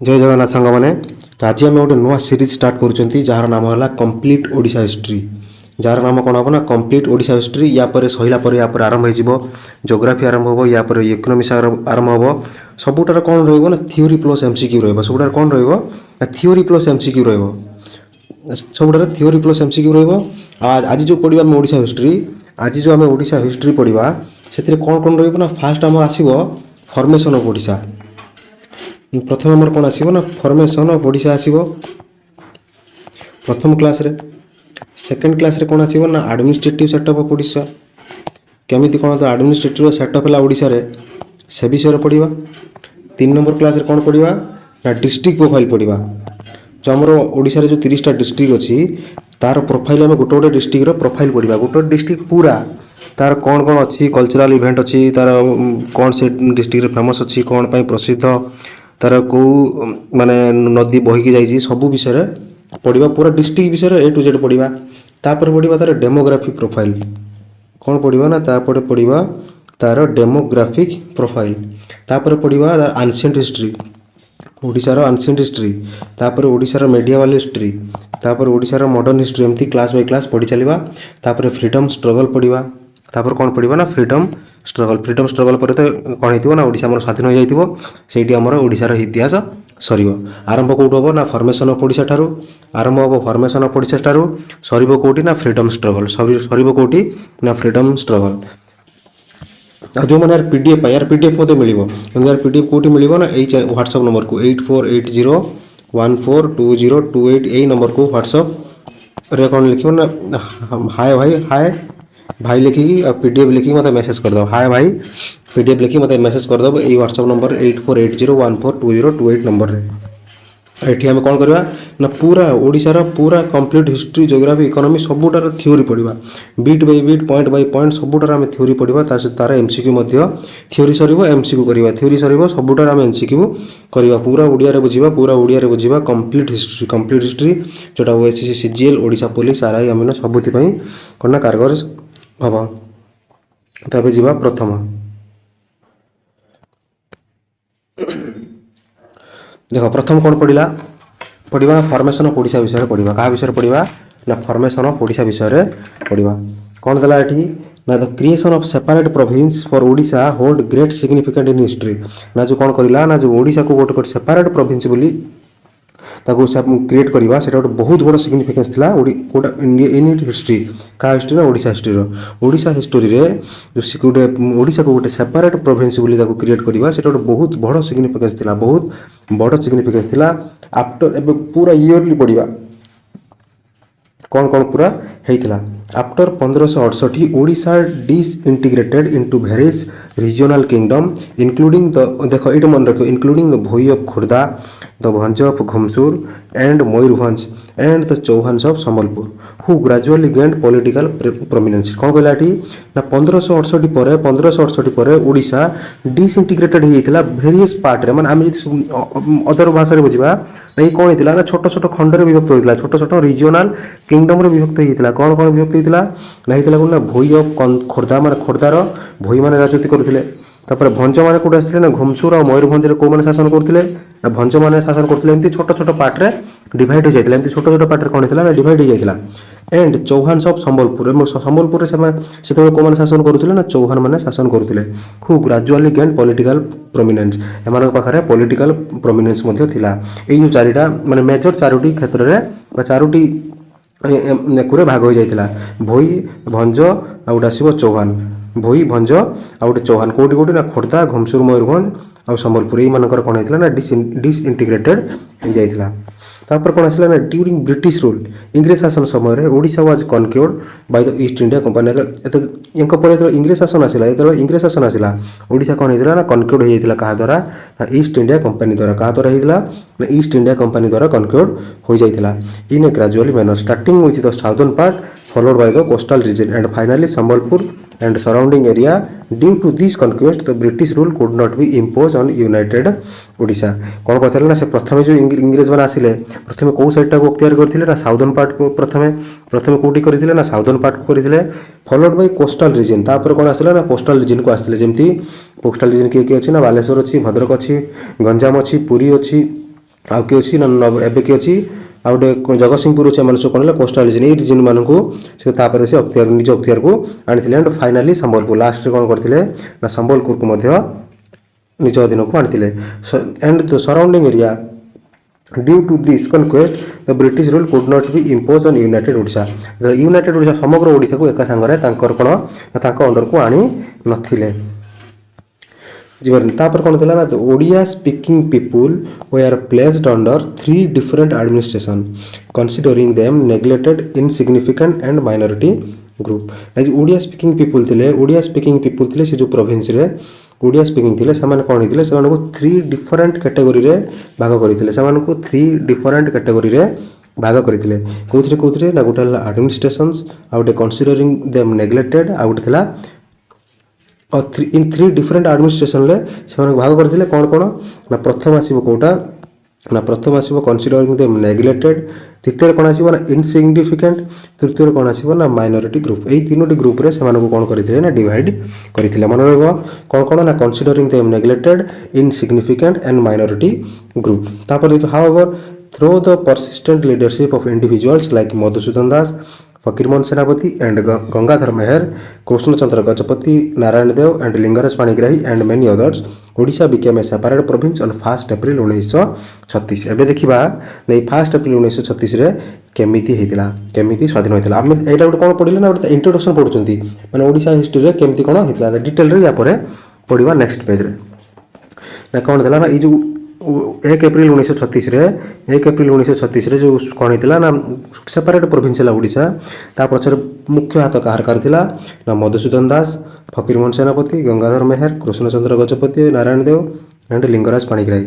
जय जगन्नाथ सांग मैंने तो आज आम गोटे नुआ सीरीज स्टार्ट कर जार नाम है कंप्लीट ओडिशा हिस्ट्री। जार नाम कौन हम ना कंप्लीट ओडिशा हिस्ट्री। या पर सहिला पर या पर आरंभ हो जोग्राफी आरंभ हो या पर इकोनॉमिक्स आरंभ हो। सबुटार कौन रहा थ्योरी प्लस एमसीक्यू रहा सबुटार कौन रहा थ्योरी प्लस एमसीक्यू रहा सबुटार थ्योरी प्लस एमसीक्यू रहा। आज जो पढ़ा आम ओडिशा हिस्ट्री आज जो आम ओडिशा हिस्ट्री पढ़ा से कौन कौन रहा फास्ट आम आसो फॉर्मेशन ऑफ ओडिशा। प्रथम आमर कौन आसो ना फॉर्मेशन ऑफ ओडिशा आसो प्रथम क्लास रे। सेकेंड क्लास रे कौन आसो ना एडमिनिस्ट्रेटिव सेटअप ऑफ ओडिशा केमिति कौन तो एडमिनिस्ट्रेटिव सेटअप है ओडिशा रे से विषय पढ़ा। 3 नंबर क्लास रे कौन पढ़ा ना डिस्ट्रिक्ट प्रोफाइल पढ़ा। जो आमर ओडिशा रे जो 30टा डिस्ट्रिक्ट अच्छी तार प्रोफाइल आम गोटे गोटे डिस्ट्रिक्ट रो प्रोफाइल पढ़ा। गोटे डिस्ट्रिक्ट पूरा तार कौन कौन अच्छी कल्चरल इवेंट अच्छी तार कौन से डिस्ट्रिक्ट रे फेमस अच्छी कौन पाई प्रसिद्ध तार को माने नदी बहिकी जाइए सब विषय पढ़ा। पूरा डिस्ट्रिक्ट विषय ए टू जेड पढ़ा। तापर पढ़ा तार डेमोग्राफिक प्रोफाइल कौन पढ़ा ना तापर पढ़ा तार डेमोग्राफिक प्रोफाइल। तापर पढ़ा तार एंशिएंट हिस्ट्री ओडिशार एंशिएंट हिस्ट्री। तापर ओडिशार मेडिएवल हिस्ट्री तापर ओडिशार मॉडर्न हिस्ट्री एमती क्लास बाय क्लास पढ़ी चलवा। तापर फ्रीडम स्ट्रगल पढ़ा। तापर कौन पढ़ा ना फ्रीडम स्ट्रगल पर तो कौन हो ना ओडिशा आमर स्वाधीन हो जाइए से आमर ओडिशार इतिहास सर। आरंभ कौट हम ना फॉर्मेशन ऑफ ओडिशा ठारू आरंभ हम फॉर्मेशन ऑफ ओडिशा ठारू सर कौटी ना फ्रीडम स्ट्रगल सर कौटी ना फ्रीडम स्ट्रगल। जो मैंने यार पीडीएफ यार पीडीएफ मत मिल यार पीडीएफ कौटी मिल ना ये व्हाट्सएप नंबर को 8480142028 यही नंबर को व्हाट्सएप रे कौन लिखो ना हाय भाई लिखिकी पीडीएफ लिखिकी मत मेसेज कर दो। हाय भाई पीडीएफ लिखिकी मत मेसेज कर दो ये व्हाट्सएप नंबर 8480142028 नंबर रे। एठी हम कौन करवा ना पूरा ओडिशार पूरा कंप्लीट हिस्ट्री ज्योग्राफी इकोनॉमी सबुटार थ्योरी पढ़ा। Bit by bit point by point सबुटार आम थ्योरी पढ़ा। तार एमसीक्यू थ्योरी सर एमसीक्यू करवा थ्योरी सर सबुटार आम एमसीक्यू करवा। पूरा ओडिया रे बुझा कंप्लीट हिस्ट्री जोटा OSSC CGL Odisha police RI आमिन सबुथि कौन ना कारगर हम। तबे जीवा प्रथम देख प्रथम कौन पढ़ा फॉर्मेशन ऑफ ओडिशा विषय पढ़ा। क्या विषय पढ़ा ना फॉर्मेशन ऑफ ओडिशा विषय पढ़ा। कौन देला एठी ना the creation of separate province for Odisha hold great significant in history. ना जो कौन करला ना जो ओडिशा को गोटे सेपरेट प्रोविंस बोली ताको क्रिएट करवा से गोटे बहुत बड़ सिग्निफिकेंस थिला इन हिस्ट्री। का हिस्ट्री ना ओडिशा हिस्ट्री ओडिशा हिस्ट्री रे जो गोटे ओडिशा को गोटे सेपरेट प्रोविंस बोली ताको क्रिएट करवा से गोटे बहुत बड़ सिग्निफिकेंस थिला बहुत बड़ सिग्निफिकेंस थिला। आफ्टर एबे पूरा इयरली पढ़ा कौन कौन पूरा होता। After 1568 Odisha disintegrated into various regional kingdom including the देख ये मन रख including the Bhoi of Khurda the Bhanj of Ghumsur and Mayurbhanj and the Chauhans of Sambalpur who gradually gained political prominence. कौन कहला ना 1568 पर ओडिशा डिसइंटीग्रेटेड होता वेरियस पार्ट रे माने आम अदर भाषा रे बुझा ये कौन होता ना छोट छोट खंड विभक्त होता छोट छोट रीजनल किंगडम विभक्त होता। कौन कौन विभक्त होता ना होता कौन ना भोई ऑफ खोर्धा माने खोर्धार भोई माने राजनीति करते। तापर भंज माने कोड आसते ना घुमसूर और मयूरभंज रे को माने शासन करते ना भंज माने शासन करते एमती छोट छोट पार्ट रे डिवाइड हो जाता एमती छोट छोट पार्ट रे कौन होता ना डिवाइड हो जाता। एंड चौहान्स ऑफ संबलपुर से को माने शासन करते ना चौहान माने शासन करते who gradually gained political prominence एमान पाखरे पॉलिटिकल प्रोमिनेंस मध्य थिला। एई जो चारिटा माने मेजर चारोटी क्षेत्र रे चारोटी नेकुरे भाग हो जाता भोई भंज आउट आसो चौहान भोई भंज आउट चौहान कौटी कौटी ना खोर्धा घुमसूर मयूरभंज आ संबलपुर यही कौन होता ना डिसइंटीग्रेटेड हो जाता। तापर कौन आसला ना ड्यूरिंग ब्रिटिश रूल इंग्रेज शासन समय Odisha was conquered by the East India company. इंग्रेज शासन आसला इंग्रेज शासन आसला ओडिशा कौन होता ना कनक्योर्ड हो जाता क्या द्वारा ना ईस्ट इंडिया कंपनी द्वारा। क्या द्वारा होता ना ईस्ट इंडिया कंपनी द्वारा कनक्योर्ड हो जाता in a gradually manner starting with the southern part followed by the coastal region and finally Sambalpur and surrounding area. Due to this conquest the British rule could not be imposed on united Odisha। कौन कहते ना से प्रथम जो इंग्रेज मैंने आसिले प्रथम कौ साइडटा को अख्तियार करथिले ना साउदर्न पार्ट को प्रथम कोठी करथिले ना साउदर्न पार्ट को करथिले फॉलोड बाय कोस्टल रीजन। तापर कौन आसिला ना कोस्टल रीजन को आसिले जेमती कोस्टल रीजन किए किए अछि ना बालेश्वर अछि भद्रक अछि गंजाम अछि पुरी अछि आउ कि अच्छी एवं कि अच्छी आ गए जगतसिंहपुर अच्छे मैंने सब कौन कोस्टाल रिजन ये रिजन मानक से से अख्तियार निज अख्तियार को आनी एंड फाइनाली संबलपुर लास्ट कौन करते ना संबलपुर को निज अधीन को आनी and the surrounding area due to this conquest the British rule could not be impose on united Odisha united Odisha समग्र ओडिशा को एका सांगरे कौन अंडर को आनी नथिले तापर कौन था ना Odia speaking people were placed under 3 different administration considering them neglected insignificant and minority group Odia speaking people थे से जो प्रोविंस रे ओडिया स्पीकिंग थे से कौन होते से 3 डिफरेंट कैटेगोरी रे भाग करते से 3 डिफरेंट कैटेगोरी रे भाग करते कौन ना गोटे एडमिनिस्ट्रेशंस आ गोटे कंसीडरिंग देम नेग्लेक्टेड आ गोटे था और इन 3 डिफरेंट एडमिनिस्ट्रेशन से भाग करते कौन कौन ना प्रथम आसो कौटा ना प्रथम आसो कंसीडरिंग देम नेग्लेक्टेड तृतीय कौन आसो ना इनसिग्निफिकेंट तृतीय कौन आसो ना माइनॉरिटी ग्रुप यही 3टी ग्रुप रे से कौन करते ना डिवाइड करते मन रहा कौन ना considering them neglected insignificant and minority group तापर देखो however through the persistent leadership of individuals like Madhusudan Das Fakirmohan Senapati and Gangadhar Meher Krishna Chandra Gajapati Narayan Deo and Lingaraj Panigrahi and many others Odisha became a separate province on 1 April 1936 एबे देखिबा नै 1 अप्रैल 1936 रे केमिति स्वाधीन होइतला हम एटा गोटे कोन पढिले ना गोटे इंट्रोडक्शन पढुचंती माने ओडिशा हिस्ट्री रे केमिति कोन होइतला डिटेल रे या परे पढिबा नेक्स्ट पेज रे ना कोन देला ना ई जो 1 अप्रैल 1936 रे 1 अप्रैल 1936 रे जो कौन होता ना सेपरेट प्रोविंस है ओडिशा ता पछर मुख्य हाथ कहार करथिला ना मधुसूदन दास फकीरमोहन सेनापति गंगाधर मेहर कृष्णचंद्र गजपति नारायण देव एंड लिंगराज पाणिग्राही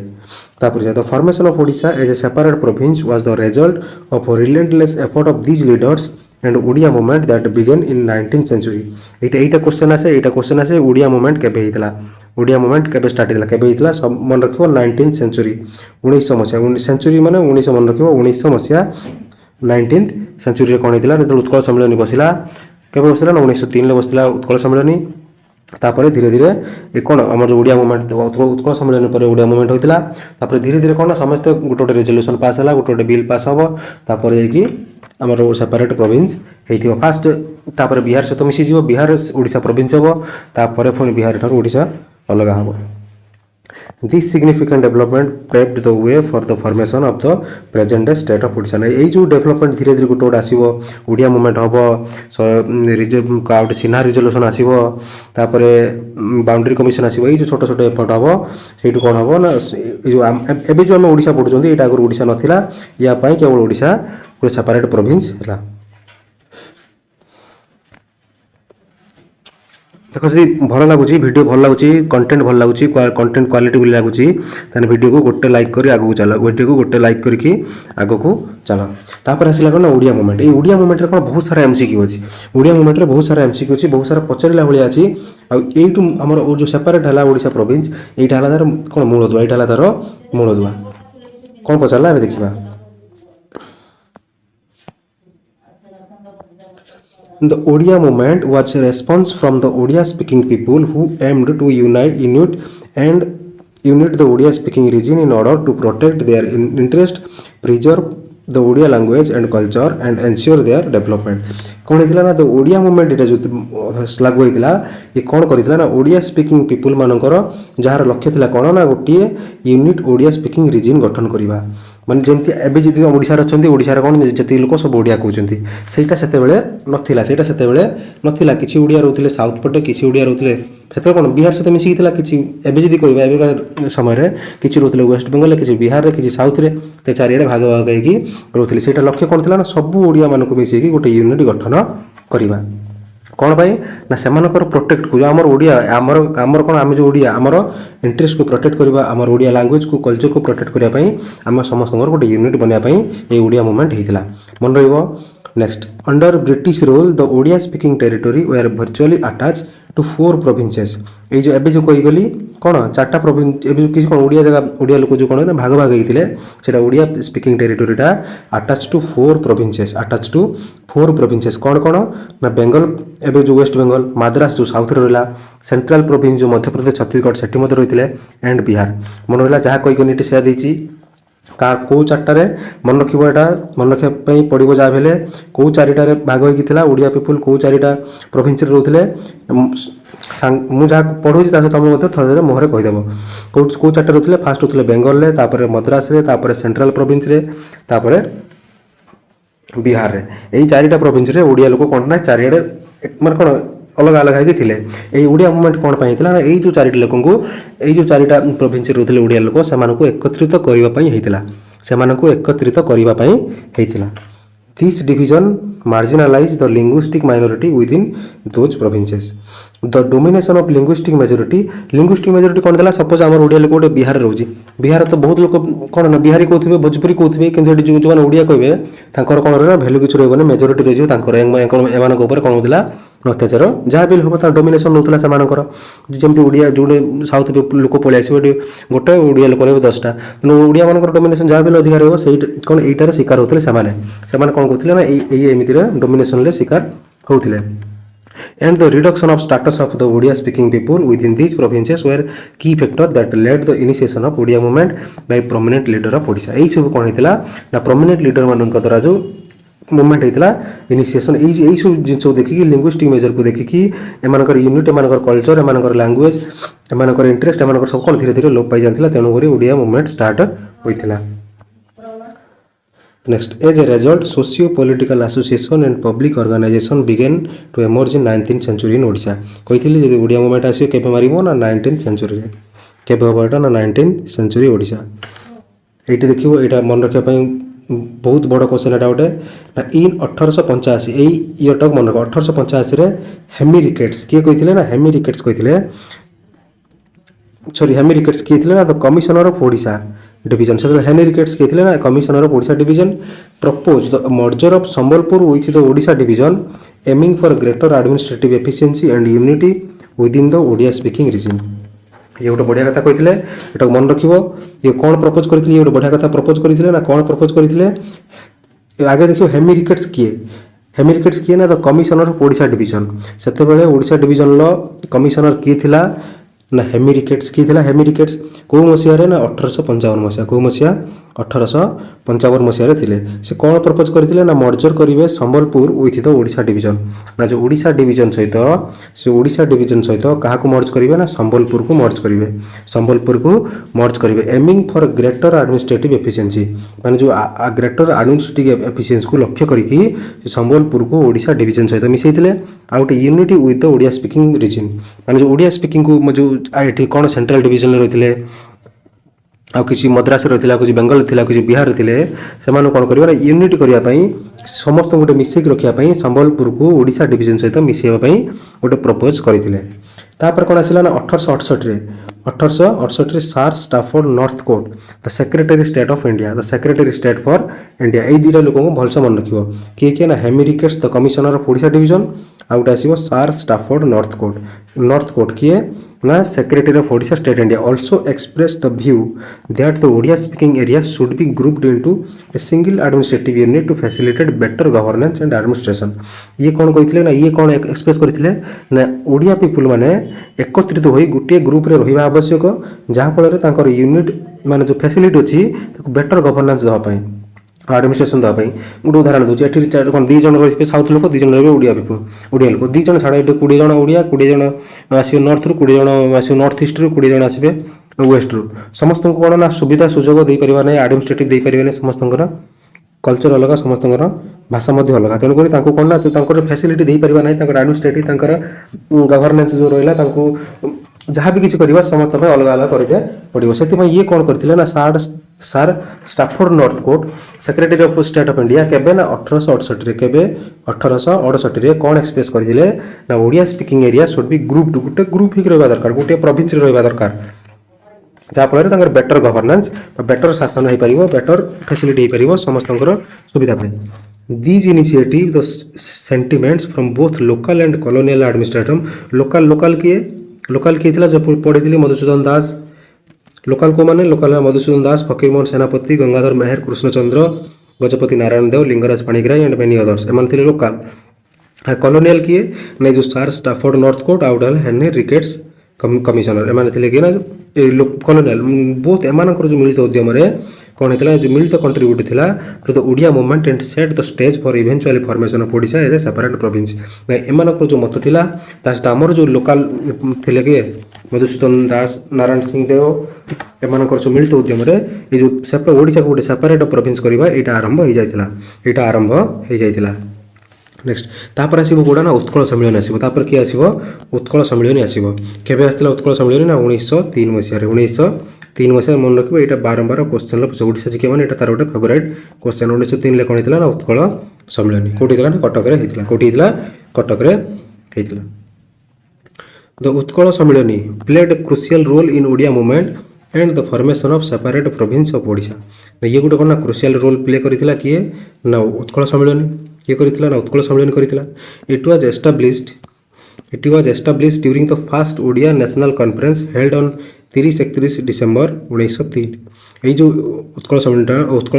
तापर the formation of Odisha as a separate province was the result of relentless effort of these leaders and Odia movement that began in 19th century एटा क्वेश्चन आसे ओडिया मूवमेंट केबे हितला ओडिया मूवमेंट केबे स्टार्ट हितला केबे हितला सब मन रखिबो 19th सेंचुरी 1900 मसिया सेंचुरी माने 1900 मन रखिबो 1900 मसिया 19th सेंचुरी रे कोन हितला ने उत्कल सम्मेलन बसिला केबे बसिला ना 1903 ले बसिला उत्कल सम्मेलन तापर धीरे धीरे ये कौन आम जो ओडिया मूवमेंट उत्कल सम्मेलन पर ओडिया मूवमेंट होता तापर धीरे धीरे कौन समस्त गोटे गोटे रेजोल्यूशन पास है गोटे गोटे बिल पास हम तापर जाकि आमर सेपरेट प्रोविंस होइथिबो फास्ट तापर बिहार सहित मिसिଯିବ बिहार ओडिशा प्रोविंस हम तापर पुणी बिहार ठार ओडिशा अलग हम this significant development paved the way for the formation of the present day state of Odisha यही जो डेवलपमेंट धीरे धीरे गोटे गोटे आसो ओडिया मूवमेंट हम गोटे सिन्हा रिजोल्यूशन आसो तापर बाउंड्री कमिशन आसो ये छोट छोट एफर्ट हम से कौन हम ना जो एवं जो आम ओडिशा पढ़ुं यहाँ आगुरी ओडिशा नाला या केवल ओडिशा गोटे सेपरेट प्रोविंस है देखो जी भल लगुच वीडियो भल लगुच कंटेंट भल लगुच कंटेंट क्वालिटी भी लगुच ताने वीडियो को गोटे लाइक करी आगू चल वीडियो को गोटे लाइक करके आगू को चल तापर आसला कौन ओडिया मूवमेंट ये ओडिया मूवमेंट रे कौन बहुत सारा एमसीक्यू अच्छी ओडिया मूवमेंट रे बहुत सारा एमसीक्यू अच्छी बहुत सारा पचारा भाया अच्छी आईटू आम जो सेपरेट है ओडिशा प्रोविंस यहाँ है तार कौन मूलदुआ यहाँ है तार मूलदुआ कौन पचारा ए देखा The Odia movement was a response from the Odia speaking people who aimed to unite the Odia speaking region in order to protect their interest, preserve the Odia language and culture and ensure their development. कौन होता ना तो Odia movement ये जो लागू होता ये कौन करता ना ओडिया स्पीकिंग पीपुल मानकर जार लक्ष्य था कौन ना गोटे यूनिट ओडिया स्पीकिंग रिजन गठन करवा माने जमती एबे जदि ओडिशा रे अछंती ओडिशा रे कोन जति लोक सब ओडिया कहउचंती सेटा सेते बेले नथिला किछि ओडिया रहउथिले साउथ पटे किछि ओडिया रहउथिले फेतर कोन बिहार सते मिसि थिला किछि एबे जदि कहबा एबे समय रे किछि रहउथिले वेस्ट बंगाल किछि बिहार रे किछि साउथ रे ते चारिडे भाग भाग हेकी रहउथिले सेटा लक्ष्य कोन थिला ना सब ओडिया मानको मिसि की गोटे यूनिट गठन करबा कौन पाई ना सेमानकर प्रोटेक्ट को आमर ओडिया आमर आमर कौन आम जो ओडिया आमर इंटरेस्ट को प्रोटेक्ट करबा आमर ओडिया लैंग्वेज को कल्चर को प्रोटेक्ट करबा पई आम समस्त गोटे यूनिट बनया पई ए ओडिया मूवमेंट हेतिला मन रहइबो next under British rule the Odia speaking territory were virtually attach to 4 provinces ए जो एबे जो कहि गली कौन 4टा प्रोविंस एबे किसी कौन ओडिया जगह ओडिया लोक जो कौन ना भाग भाग हेतिले सेटा ओडिया स्पीकिंग टेरिटरीटा अटैच टू 4 प्रोविंसेस कौन कौन ना बेंगल एबे जो वेस्ट बेंगल मद्रास जो साउथ रहिला सेंट्रल प्रोविंस जो मध्य प्रदेश छत्तीसगढ़ सेठी मध्य रहितले एंड बिहार मन रहिला जहा कहि गनिटी से देछि का को चारटारे मन रखिबो एटा मन रखिया पई पड़िबो जा भेले को चारिटारे भाग होई थिला ओडिया पीपल को चारिटा प्रोविंस रे रहउथिले मु जा पढुछि ता तुम मते थरे मोहरे कहि देबो को चारटा रहउथिले फास्ट होथिले बेंगल रे तापर मद्रास रे तापर सेंट्रल प्रोविंस रे तापर बिहार रे एई चारिटा प्रोविंस रे ओडिया लोक कोन ना चारिडे माने कोन अलग अलग है थिले एई ओडिया मूवमेंट कोन पई थिला एई जो चारिटा लोकन को एई जो चारिटा प्रोविंस रे रहउथिले ओडिया लोक समान को एकत्रित करिवा पई हेतिला समान को एकत्रित करिवा पई हेतिला This division marginalized the linguistic minority within those provinces. The domination of linguistic majority कौन देला सपोज आम ओडिया लोक गोटे बिहार रोचे बिहार तो बहुत लोक कौन ना बिहारी कहते भोजपुरी कहते कि जो मैंने ओडिया कहे तांकर कौन रहा भैल्यू किसी रही मेजोरिटी रही एम कौन होता अत्याचार जहाँ भी हम डोमिनेसन नौला से जमी ओडिया जो साउथ लोक पलि आस गोटे ओडिया लोक रही 10टा तेणु ओडिया मान डोमिनेसन जहाँ भी अधिकार रहा से कौन यहीटार शिकार होते से कौन कहते ना एमती डोमिनेसन शिकार होते and the reduction of status of the Odia speaking people within these provinces were key factor that led the initiation of Odia movement by prominent leader of Odisha एई सब कोन हेतिला ना prominent leader मानन द्वारा जो movement हेतिला initiation एई सब जिंस देखि कि linguistic major को देखि कि एमानकर यूनिट एमानकर कल्चर एमानकर लैंग्वेज एमानकर इंटरेस्ट एमानकर सब कोन धीरे धीरे लोप पाई जांतिला तेनु करी ओडिया मूवमेंट स्टार्ट होइतिला Next, as a result, socio-political association and public organization began to emerge in 19th century in Odisha. कहिथिले जे ओडिया मूवमेंट आसी केबे मारिबो ना 19th century रे केबे होबाटा ना 19th century ओडिशा एठी देखिबो एटा मन रखिया पई बहुत बड़ क्वेश्चन एटा गोटे ना इन 1885 एई इयर टक मन रख 1885 रे हेमी रिकेट्स के कहिथिले ना हेमी रिकेट्स कहिथिले सॉरी हेमी रिकेट्स किए थे ना the commissioner of Odisha division से हेमी रिकेट्स किए थे ना commissioner of Odisha division propose the merger of Sambalpur with the Odisha division aiming for greater administrative efficiency and unity within the Odia speaking region ये गोटे बढ़िया कथा कहते एटा मन रखिबो ये कौन प्रपोज करथिले ये गोटे बढ़िया कथा प्रपोज करथिले ना कौन प्रपोज करथिले आगे देखियो हेमी रिकेट्स किए ना the commissioner of Odisha division सेते बेले ओडिशा डिवीजन लो कमिशनर किए थिला ना हेमी रिकेट्स की थिला हेमी रिकेट्स को मसिया रे ना 1855 मसिया को मसिया 1855 मसिया रे थिले से कोन प्रपोज करथिले ना मर्जर करिवे Sambalpur with the Odisha division ना जो ओडिशा डिवीजन सहित से ओडिशा डिवीजन सहित काहा को मर्ज करिवे ना संबलपुर को मर्ज करिवे aiming for greater administrative efficiency माने जो ग्रेटर एडमिनिस्ट्रेटिव एफिशिएंसी को लक्ष्य करिकि संबलपुर को ओडिशा डिवीजन सहित मिसैथिले आउट unity with the Odia speaking region माने जो ओडिया स्पीकिंग को जो आठी कौन सेंट्रल डिवीजन रही आउ किसी मद्रास रही किसी बेंगल थी किसी बिहार थे से कौन कर यूनिट करने समस्त गोटे मिसेक रखापी संबलपुर को ओडिशा डिवीजन सहित मिसेवाई गोटे प्रपोज करते तापर कौन आसला ना 1868 sir Stafford Northcote the secretary state of India the secretary state for India यही दुटा लोक भलसे मन रखियो किए ना Henry Ricketts the commissioner of Odisha division आउट आसो सार स्टाफोर्ड नॉर्थ कोट किए ना secretary of Odisha state India also express the view that the Odia speaking area should be grouped into a single administrative unit to facilitate better governance and administration ये कौन कहते ना ये कौन एक्सप्रेस करते ना ओडिया पीपुल माने एकत्रित होई गोटे ग्रुप रे रहिबा आवश्यक जहाँ फल तांकर यूनिट माने जो फैसिलिटी अच्छी बेटर गवर्नेंस देवाई एडमिनिस्ट्रेशन देवाई गोटे उदाहरण दूसरी ये कौन दी जन रही साउथ लोक दी जन रही ओडिया लोक दी जन छाड़ा ये 20 जन ओडिया 20 जन आसो नॉर्थ रु 20 जन आसो नॉर्थ ईस्ट रु 20 जन आसबे वेस्ट रु समस्त को कौन ना सुविधा सुजोग दे पारिबा नै एडमिनिस्ट्रेटिव दे पारिबा नै समस्त कल्चर अलग समस्त भाषा अलग तेणुक कौन ना फैसिलिटी दे पारिबा नै एडमिनिस्ट्रेटिव गवर्नेंस जो रहा जहाँ भी किसी करवा समस्त अलग अलग करते पड़ो से ये कौन करते ना sir Stafford Northcote secretary of state of India केबे ना 1868 कौन एक्सप्रेस करते ना Odia speaking area should be group गोटे ग्रुप ही रहा दरकार गोटे प्रोविंस रहा दरकार जहाँफल बेटर गवर्नेंस बेटर शासन हो पार बेटर फैसिलिटी हो पार समस्त सुविधा these initiative the sentiments from both local and colonial administrator local किए जो पढ़ी मधुसूदन दास लोकल को माने local Madhusudan Das Fakirmohan Senapati Gangadhar Meher Krishnachandra Gajapati Narayan Deo Lingaraj Panigrahi and many others एम लोकल कॉलोनियल किए नहीं जो सार स्टाफोर्ड नॉर्थ कोट आउट हेनरी रिकेट्स कमिशनर एमाने थिले कि ना कॉलोनियल बोथ एमानकर जो मिलित उद्यम कौन होता जो मिलित कंट्रीब्यूट थिला to the Odia movement and set the stage for eventually formation of Odisha as a separate province एमानकर जो मत थिला सहित आमर जो लोकल थिले कि मधुसूदन दास नारायण सिंह देव एमानकर जो मिलित उद्यम ये जो ओडिशा को गोटे सेपरेट प्रोविंस करवा यहाँ आरंभ हो जाइला नेक्स्ट तापर आसो कौटा ना उत्कल सम्मिलन आसो तापर किए आसो उत्कल सम्मिलन आसो केबे आसला उत्कल सम्मिलन ना 1903 मसीह 1903 मसीह मन रखिए यहाँ बारंबार क्वेश्चन ओडिशा जी मैंने तार गोटे फेवरेट क्वेश्चन 1903 कौन होता ना उत्कल सम्मिलन कौटी ना कटक कौटी Cuttack the Utkal Sammilani played a crucial role in Odia movement and the formation of separate province of Odisha ये गोटे कौन ना क्रुशियल रोल प्ले करथिला किए ना उत्कल सम्मिलनी किए करथिला ना उत्कल सम्मिलन करथिला it was established during the first Odia national conference held on 30-31 December 1903 ये जो उत्कल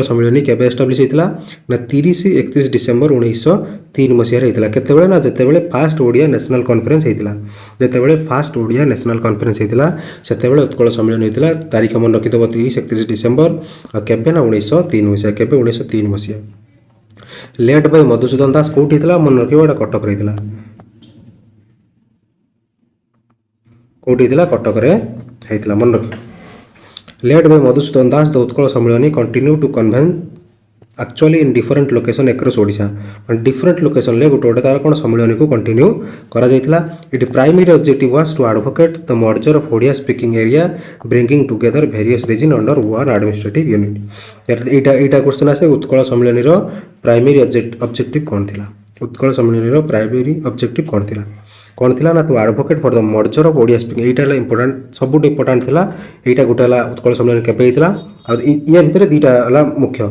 सम्मिलन केबे एस्टाब्लिश होता ना 30-31 डिसेंबर 1903 मसीह होता केतेबेले ना जेतेबेले फास्ट ओडिया नेशनल कॉन्फ्रेंस होता जेतेबेले फास्ट ओडिया नेशनल कॉन्फ्रेंस होता सेतेबेले उत्कल सम्मिलन होता तारीख मन रखिदेव 30-31 डिसेंबर और केबे ना 1903 मसीह केबे 1903 मसीह लेड बाय मधुसूदन दास कौटी होता मन रखिए कटक रही कौटी कटक होता मन रख led by Madhusudan Das the Utkal Sammilan continue to convene actually in different location across Odisha different location ले गोटे तार कौन सम्मिलन को कंटिन्यू करा जायतिला it primary objective was to advocate the merger of Odia speaking area bringing together various region under one administrative unit एटा question आसे उत्कल सम्मिलन रो प्राइमरी ऑब्जेक्टिव कौन थिला उत्कल सम्मिलन रो प्राइमरी ऑब्जेक्टिव कौन थिला ना तो advocate for the merger of Odia speaking Etah important सबुठ important थिला एटा गोटे उत्कल सम्मिलन केबे हितला आ या भितर दुईटा मुख्य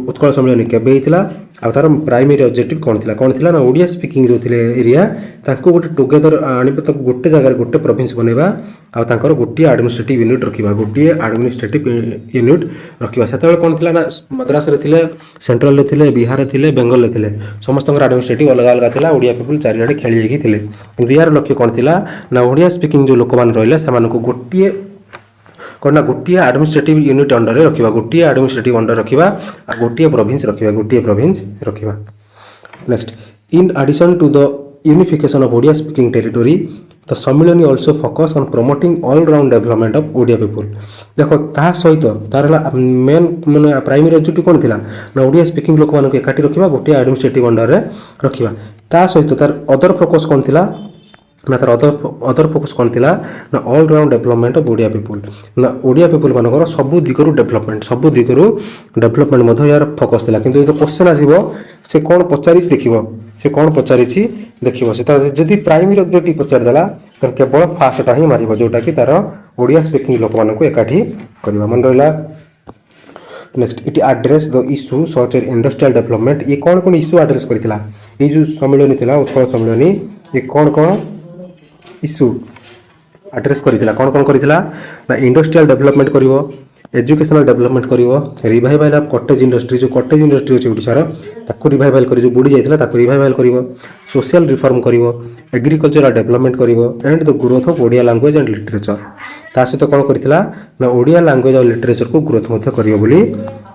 उत्कल सम्मिलन केबे हितला आ तार प्राइमरी ऑब्जेक्टिव कौन थिला ना ओडिया स्पीकिंग जो थिले एरिया तांको गोटे टुगेदर आनिबे तो गोटे जगह गोटे प्रोविंस बनेबा आ तांकर गोटे एडमिनिस्ट्रेटिव यूनिट रखिबा गोटे एडमिनिस्ट्रेटिव यूनिट रखिबा सेतेबेले कौन थिला ना मद्रास रे थिले सेंट्रल रे थिले बिहार रे थिले बेंगल रे थिले समस्तकर एडमिनिस्ट्रेटिव अलग अलग थिला ओडिया पीपल चारिआडे खेली जाई थिले बिहार लक्ष्य कौन थिला ना ओडिया स्पीकिंग जो लोक मान रहिले सेमानको गोटे कौन ना गोटे एडमिनिस्ट्रेटिव यूनिट अंडर रखा गोटे एडमिनिस्ट्रेटिव अंडर रखा गोटे प्रोविंस रखा next in addition to the unification of Odia speaking territory the Sammilan also focus on promoting all round development of Odia people देखो ता सहित तार मेन माने प्राइमरी ऑब्जेक्टिव कौन थिला ना ओडिया स्पीकिंग लोक मानक एकाठी रखा गोटे एडमिनिस्ट्रेटिव अंडर रखा ता सहित तार अदर फोकस कौन थिला ना तार अदर फोकस कौन थिला ना all round development of Odia people ना ओडिया पीपल मानकर सब दिगरु डेवलपमेंट मध्य यार फोकस थिला किंतु जो क्वेश्चन आसीबो से कौन पचारिछ देखिबो से कौन पचारिछ देखिबो से जदि प्राइमरी ऑब्जेक्टिव पचार देला तो केवल फास्टटा ही मारिबो जोटा कि तार ओडिया स्पीकिंग लोक मानक एकाठी करबा मन रहिला next it address the issue such as industrial development ये कौन इश्यू एड्रेस करथिला ये जो सम्मेलन थिला उत्कल सम्मेलन ये कौन इश्यू एड्रेस करथिला कौन करथिला ना इंडस्ट्रियल डेवलपमेंट करिवो एजुकेशनल डेवलपमेंट करिवो रिवाइवल ऑफ कॉटेज इंडस्ट्री जो कॉटेज इंडस्ट्री अछि ओडिसा रो ताकू रिवाइवल करी जो बुडी जायतिला ताकू रिवाइवल करिवो सोशल रिफॉर्म करिवो एग्रीकल्चरल डेवलपमेंट करिवो and the growth of Odia language and literature ता सहित कौन करथिला ना ओडिया लैंग्वेज और लिटरेचर को ग्रोथ मध्य करिवो बोली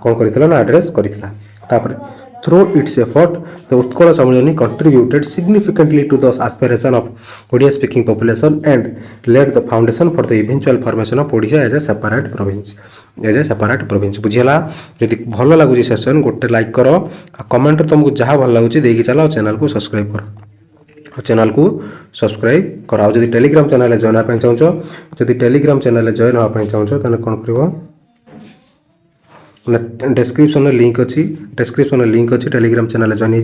कौन करथिला ना एड्रेस करथिला तापर through its effort the Utkal Sammilani contributed significantly to the aspiration of Odia speaking population and laid the foundation for the eventual formation of Odisha as a separate province बुझिला यदि भल लागुची session गोटे like करो comment तुमको जहाँ भल लागुची देकी चला channel को subscribe करो चैनल को सब्सक्राइब करो जदि टेलीग्राम चैनल जॉइन होगा चाहो जदि टेलीग्राम चैनल जॉइन होगा चाहो ताने कौन कर डिस्क्रिप्शन लिंक अच्छी टेलीग्राम चैनल जॉइन हो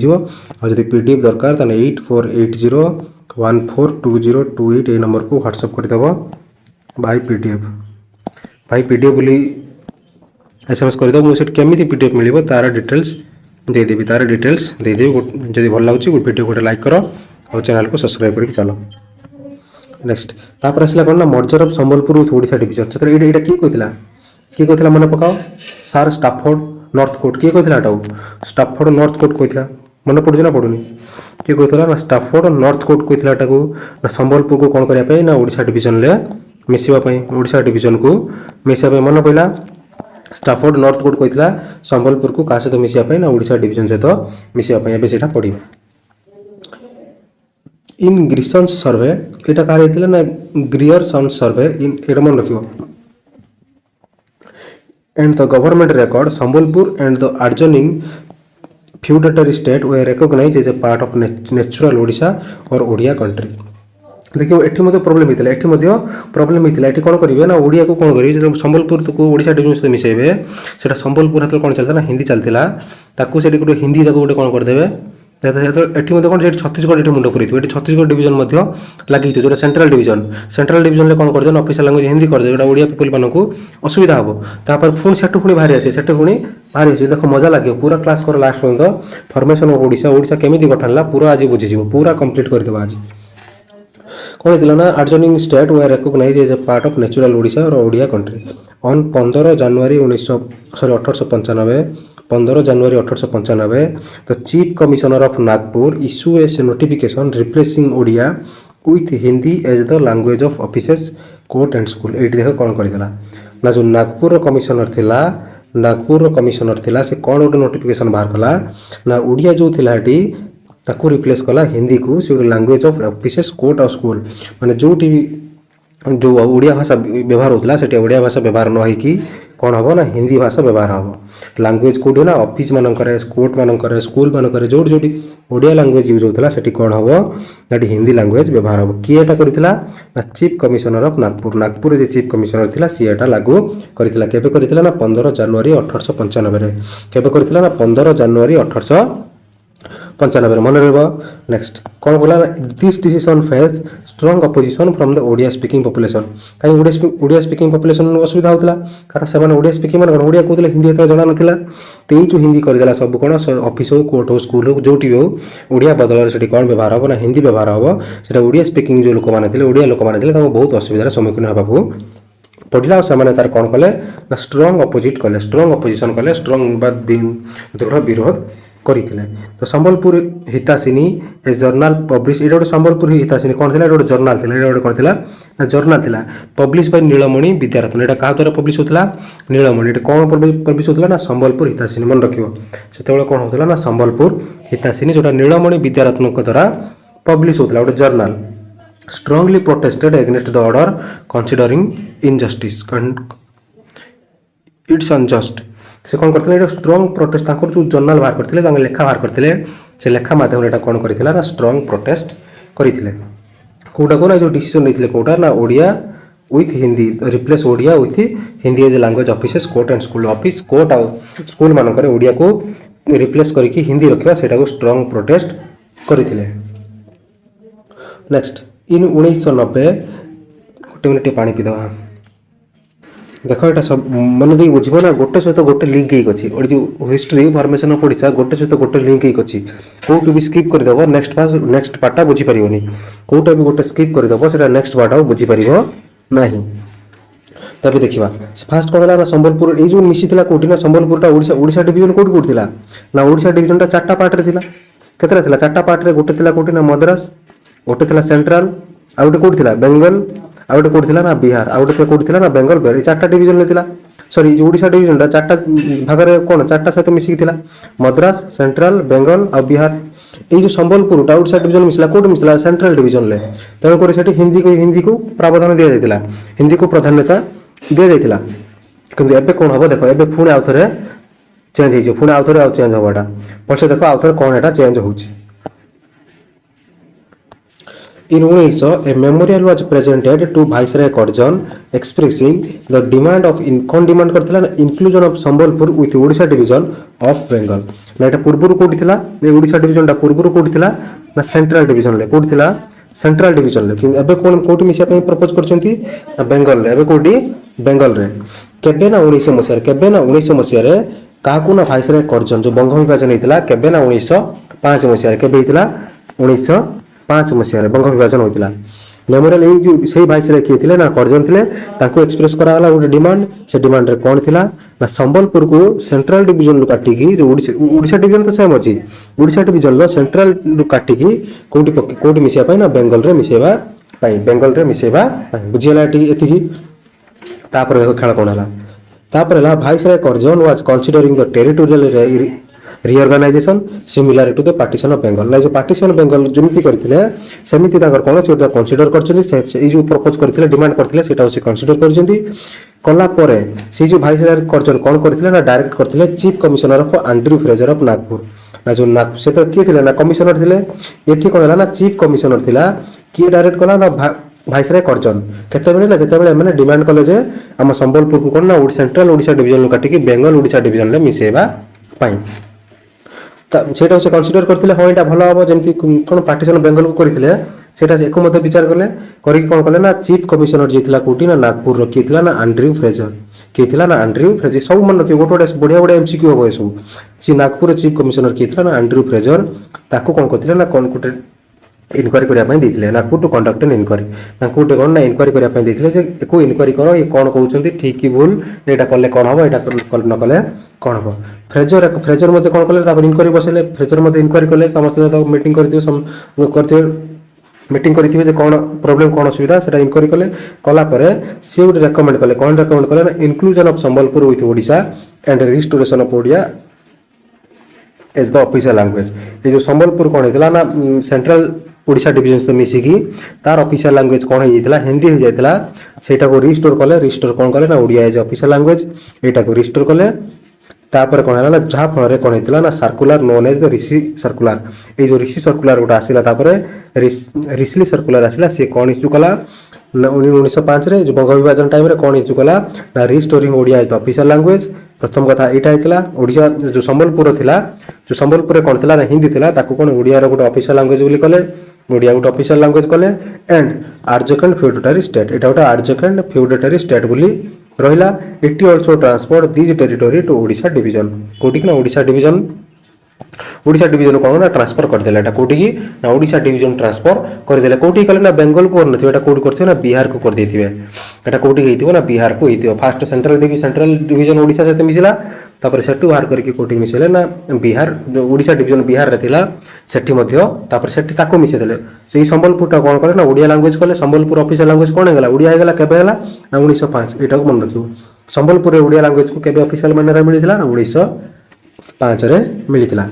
जब पीडीएफ दरकार ताने 8480142028 ये नंबर को व्हाट्सएप करदेव भाई पीडीएफ बोली एसएमएस करदेव मुझे केमी पीडीएफ मिल तार डिटेल्स देदेवी जब भल लगे वीडियो गोटे लाइक करो और चैनल को सब्सक्राइब करके चलो नेक्स्ट तापर आसला कौन ना merger of Sambalpur with Odisha division से यहाँ किए कहला मन पकाओ सार स्टाफोर्ड नॉर्थ कोट किए कहला स्टाफोर्ड नॉर्थ कोट कहला मन पड़ुछ ना पड़ुनी किए कहला ना स्टाफोर्ड नॉर्थ कोर्ट कहला ना संबलपुर को कौन करने ना ओडिशा डिवीजन ले मिसापी ओडिशा डिवीजन को मिसापी मन पड़ा स्टाफोर्ड नॉर्थ कोर्ट कहला संबलपुर को क्या सहित मिसापी ना ओडिशा डिवीजन सहित मिसापी से पड़ा इन ग्रीसन्स सर्वे यहाँ कह ना ग्रियरसन सर्वे इन एटा मन रखियो and the government record Sambalpur and the adjoining feudatory state were recognized as a part of natural Odisha or Odia country। देखिए एठी मध्य प्रॉब्लम होता है, एठी मध्य प्रॉब्लम होता है। एठी कौन करेंगे ना ओडिया को कौन करेंगे जो संबलपुर को ओडिशा डिवीजन सहित मिसेबे सेटा संबलपुर हाथ कौन चलता ना हिंदी चलता ताकू से गोटे हिंदी ताकू गोटे कौन करदेवे एठी मध्य कौन छत्तीसगढ़ ये मुंड पूरी ये छत्तीसगढ़ डिवीजन लगी जो सेंट्रल डिवीजन में कौन करदे ऑफिशियल लैंग्वेज हिंदी करदे जो ओडिया पीपल मानक असुविधा हम तापर पुणी सेठू पुणी बाहरी आसे सेठू पुणी बाहरी आसे देख मजा लगे पूरा क्लास कर लास्ट पर्यंत फॉर्मेशन ऑफ ओडिशा केमिति गठन ला पूरा आज बुझी पूरा कंप्लीट करदेबा आज कौन होता ना adjoining state were recognized as a part of natural Odisha or Odia country on 15 January 1895 15 January 1895 the Chief Commissioner of Nagpur issued a notification replacing Odia with Hindi as the language of offices court and school। ये देख कौन करदेला ना जो Nagpur commissioner थिला से कौन गोटे notification बाहर कला ना ओडिया जो थिला ताकू रिप्लेस कला हिंदी को से लैंग्वेज ऑफ ऑफिसेस कोर्ट और स्कूल माने जो ओडिया भाषा व्यवहार होता है ओडिया भाषा व्यवहार न होगी कौन हम ना हिंदी भाषा व्यवहार हम लैंग्वेज कोड ना ऑफिस मानकर कोर्ट मानकर स्कूल मानकर जो ओडिया लैंग्वेज यूज होता है कौन हम ना हिंदी लैंग्वेज व्यवहार हम किए एटा करथिला ना चीफ कमिशनर ऑफ नागपुर जो चीफ कमिशनर थिला सी एटा लागू करथिला केबे करथिला ना 15 जनवरी 1895 रे केबे करथिला ना 15 जनवरी 1895 मन रहा। नेक्स्ट कौन बोला this decision face strong opposition from the Odia speaking population कहीं ओडिया स्पीकिंग पॉपुलेशन असुविधा होता कारण से ओडिया स्पीकिंग मान ओडिया कहते हिंदी एत जना नाला तो ये जो हिंदी करदेला सब कौन ऑफिस हो कोर्ट हो स्कूल हो जो भी हो ओडिया बदल से कौन व्यवहार हम ना हिंदी व्यवहार हम से ओडिया स्पीकिंग जो लोक मैंने ओडिया लोक मैंने बहुत असुविधार सम्मुखीन होगा पड़ा और तार कौन कले ना स्ट्रॉन्ग अपोजिट कले स्ट्रॉन्ग अपोजिशन कले स्ट्रॉन्ग विरोध करते तो संबलपुर हितासिनी ए जर्नाल पब्लिश ये गोटे संबलपुर हितासिनी कौन थी गोटे जर्नाल थी गोटे कौन थी ना जर्नाल थी पब्लिश बाय नीलमणि विद्यारत्न यहाँ क्या द्वारा पब्लिश होता नीलमणि ये कौन पब्लिश होता ना संबलपुर हितासिनी मन रखियो से कौन होता ना संबलपुर हितासिनी जोटा नीलमणि विद्यारत्न द्वारा पब्लिश होता गोटे journal strongly protested against the order considering injustice it's unjust से कौन करते स्ट्रॉन्ग प्रोटेस्ट जो जर्नाल बाहर करते लेखा बाहर करते से लेखा माध्यम कौन करता ना स्ट्रॉन्ग प्रोटेस्ट करते कौटा को ना जो डिसीजन नहीं कौटा ना Odia with Hindi replace Odia with Hindi as language offices court and school office court आ स्कूल मानक ओडिया को रिप्लेस करके हिंदी रखा से स्ट्रॉन्ग प्रोटेस्ट करते। नेक्स्ट इन 1990 गोटे मिनट पानी पीदवा देख यहाँ सब मन देख बुझे ना गोटे सहित गोटे लिंक अच्छी और जो हिस्ट्री फॉर्मेशन ऑफ ओडिशा गोटे सहित गोटे लिंक अच्छी कौट भी स्किप करदेव नेक्स्ट पार्टा बुझीपर कौटा भी गोटे स्किप करदेव से नेक्स्ट पार्ट बुझीपर ना तब देखा फास्ट कौन है ना संबलपुर ये जो मिसी कौटी ना संबलपुरटा ओडिशा डिवीजन कौट थी ना ओडिशा डिवीजनटा 4टा पार्ट थी केतटा थी 4टा पार्ट गोटे थी कौटी ना मद्रास गोटे थी सेंट्रल आ गोटे कौट थी बेंगल आ गोटे कौट थी ना बिहार आ गोटे कौट थी ना बेंगल बिहार 4टा डिवीजन में सॉरी ओडिशा डिवीजनटा 4टा भाग में कौन 4टा सहित मिसिक थी मद्रास सेंट्रल बेंगल और बिहार ये जो संबलपुरटा Odisha division मिसला Kaut मिसला central division में तेणुक हिंदी को प्रावधान दि जाता हिंदी को प्राधान्यता दि जाता कि एबे कौन हम देख ए पुणी आउ थे चेंज हो पुणी आउ थे चेंज हवाटा पछे देख आउ थे कौन एटा चेंज हो In 1900, a memorial was presented to Viceroy Curzon expressing the demand of demand करथिला inclusion of Sambalpur with Odisha division of Bengal। ना एटा पूर्वरु कोठी थिला ए ओडिशा डिवीजन टा पूर्वरु कोठी थिला ना सेंट्रल डिवीजन ले कोठी थिला सेंट्रल डिवीजन ले कि एबे कोन कोठी मिसिया पे प्रपोज करछंती ना बेंगल ले एबे कोठी बेंगल रे केबे ना 1900 मसिया रे काकू ना भाइसरॉय कर्जन जो बंग विभाजन होता केबे ना 1905 मसीह केबे होता 1905 मसीह बंग विभाजन होता मेमोरियल ये जो सही भाईसराय किए थे ना कर्जन थे एक्सप्रेस कराला गोटे डिमांड से डिमांड रे कौन थिला ना संबलपुर को सेंट्रल डिवीजन रू काटिकी जो ओडिशा डिवीजन तो सेम अछि ओडिशा डिवीजन लो सेंट्रल रू काटिकी कोटी मिसेबा पई ना बेंगल रे मिसेबा पई बेंगल रे मिसेबा बुझिला एतिकी तापर देखो खेल कोन हला तापर हला viceroy Curzon was considering the territorial reorganization similar to the partition of Bengal ना जो पार्टीशन बेंगल जमिति करथिले सेमिति ताकर कोन से कंसीडर करछथि से जो प्रपोज करथिले डिमांड करथिले सेटा से कंसीडर करछथि कला परे से जो भाईसराय कर्जन कोन करथिले ना डायरेक्ट करथिले chief commissioner of Andrew Fraser of Nagpur ना जो नागपुर से तो किए थिले ना कमिश्नर थिले एठी कोन हला ना चीफ कमिश्नर थिला किए डायरेक्ट कला ना भाईसराय कर्जन केतेबेले ना जेतेबेले माने डिमांड कले जे हम संबलपुर को कोन ना सेंट्रल ओडिशा डिवीजन काटिकी बेंगल ओडिशा डिवीजन ले मिसेबा पाई सेटा से कंसीडर करथिले हाँ एटा भलो हबो जेमति कोन पार्टीशन बेंगल को करथिले सेटा एको मते विचार करले करी कोन करले ना चीफ कमिश्नर जेथिला कोटी ना नागपुर रो किथिला ना एंड्रयू फ्रेजर किथिला ना एंड्रयू फ्रेजर सब मन रखियो गोटोडे बढ़िया बढ़िया एमसीक्यू होबो सब सी नागपुर चीफ कमिश्नर किथिला ना एंड्रयू फ्रेजर ताको कोन करथिले ना कोन कोटे इनक्वारी करिया पई देथिले Nagpur to conduct an inquiry ताको कोटे कोन ना इनक्वारी करिया पई देथिले जे एको इनक्वारी करो ये कोन कहउछंती ठीक की भूल एटा करले कोन हबो एटा न कले कोन हबो फ्रेजर मते कोन करले तापर इनक्वारी बसेले फ्रेजर मते इनक्वारी करले समस्त तो मीटिंग करथियो मीटिंग करथिबे जे कोन प्रॉब्लम कोन असुविधा सेटा इनक्वारी कला परे से उड रेकमेंड कले ना inclusion of Sambalpur with Odisha and restoration of Odia as the official language ये जो संबलपुर कोन हेतला ना सेंट्रल ओडिशा डिवीजन तो मिसिकी तार ऑफिशियल लैंग्वेज कोन हेइतला हिंदी हो जायतला सेटा को रिस्टोर कोन कले ना ओडिया एज ऑफिशियल लैंग्वेज एटा को रिस्टोर कले तापर कोन हला ना जहा फल रे कोन हेतला ना circular known as the Rishi circular ए जो ऋषि सर्कुलर गोटा आसिला तापर रिसली सर्कुलर आसिला से कोन इशू कला 1905 रे जो बंग विभाजन टाइम रे कोन इशू कला ना restoring Odia as the official language प्रथम कथा एटा हेतला ओडिशा जो संबलपुर थिला जो संबलपुर कोन थिला ना हिंदी थिला ताको कोन ओडिया रो गोटा ऑफिशियल लैंग्वेज बोली कले ओडिया गोटा ऑफिशियल लैंग्वेज कले एंड आर्जकेंट फ्यूडेटरी स्टेट एटा गोटा आर्जकेंट फ्यूडेटरी स्टेट बोली रहिला it also transport this territory to Odisha division कोटी ना ओडिशा डिवीजन कोन ना ट्रांसफर कर देला एटा कोटी की ना ओडिशा डिवीजन ट्रांसफर कर देला कोटी कले ना बेंगल को नथिबे एटा कोटी करथिबे ना बिहार को कर देथिबे एटा कोटी हेतिबो ना बिहार को हेतिबो फास्ट सेंट्रल डिवीजन ओडिशा सहित मिसिला तापर सेटु बाहर करके कोटी मिसेले ना बिहार जो ओडिशा डिवीजन बिहार रे थिला सेठी मध्य तापर सेठी ताको मिसे देले सेही संबलपुर टा कोन करे ना ओडिया लैंग्वेज कले संबलपुर ऑफिशियल लैंग्वेज कोन हेगला ओडिया हेगला केबे हला ना 1905 एटा को मन रखियो संबलपुर रे ओडिया लैंग्वेज को केबे ऑफिशियल मान्यता मिलिथिला ना 1905 रे मिलिथिला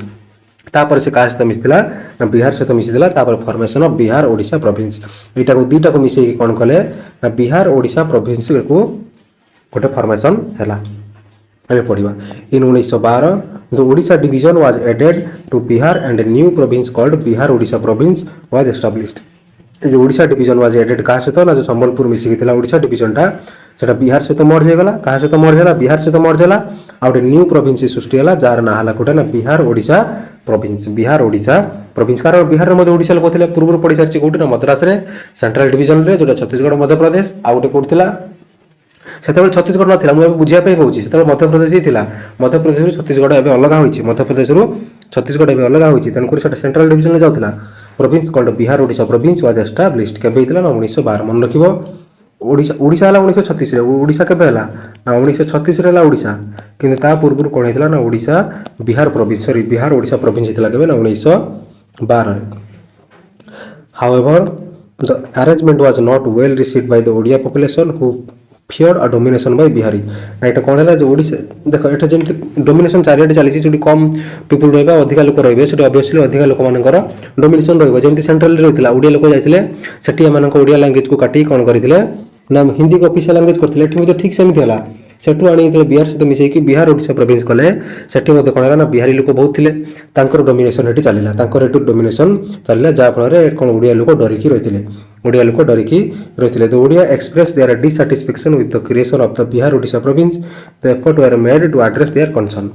तापर से कास त मिसिथिला ना बिहार से तो मिसिथिला तापर formation of Bihar Odisha province एटा को दीटा को मिसे के कोन कले ना बिहार ओडिशा प्रोविंस को गोटे फॉर्मेशन हैला हमें पढ़िबा in 1912 the Odisha division was added to Bihar and new province called Bihar Odisha province was established जो ओडिशा डिवीजन वाज एडेड का से तो ना जो संबलपुर मिसिक थिला ओडिशा डिवीजन टा सेटा बिहार से तो मर्ज हे गला का से तो मर्ज होला बिहार से तो मर्ज होला आ ओटे न्यू प्रोविंस सृष्टि होला जार ना हला कोटे ना बिहार ओडिशा प्रोविंस कारण बिहार रे मध्य ओडिशा लोक थिले पूर्व पड़ी सरची कोटे ना मद्रास रे सेंट्रल डिवीजन रे जोटा छत्तीसगढ़ मध्य प्रदेश आ ओटे कोट थिला सेतबे छत्तीसगढ़ नथिला मु बुझिया पे कहूची सेतबे मध्य प्रदेश ही थिला मध्य प्रदेश रो छत्तीसगढ़ एबे अलग होईची मध्य प्रदेश रो छत्तीसगढ़ एबे अलग होईची तन कोरी सेटा सेंट्रल डिवीजन ले जाउथला province called Bihar Odisha province was established केबे हितला ना 1912 मन रखिबो ओडिशा हला 1936 रे ओडिशा केबे हला ना 1936 रे हला ओडिशा किंतु ता पूर्व कोन हितला ना Odisha Bihar province sorry Bihar Odisha province हितला केबे ना 1912 रे however the arrangement was not well received by the Odia population who fear a domination by Bihari ना एटा कोन हला जे ओडिसा देखो एटा जेमति डोमिनेशन चारियाडे चली जोडी कम पीपल रहबा अधिक लोक रहबे सेठी ऑब्वियसली अधिक लोक मानकर डोमिनेशन रहबो जेमति सेंट्रल रे रहतिला ओडिया लोक जायतिले सेठी मानक ओडिया लैंग्वेज को काटी कोन करितिले ना हिंदी को ऑफिशियल लैंग्वेज करथिले एठी मते ठीक सेमति हला सेठु आनी ते बिहार सहित मिसई कि बिहार ओडिशा प्रोविंस कले सेठी मते कोन हला ना बिहारी लोक बहुत थिले तांकर डोमिनेशन हेठी चलिला तांकर हेठु डोमिनेशन चलिला जा फल रे कोन ओडिया लोक डरिकी रहितिले the Odia express their dissatisfaction with the creation of the Bihar Odisha province the effort were made to address their concern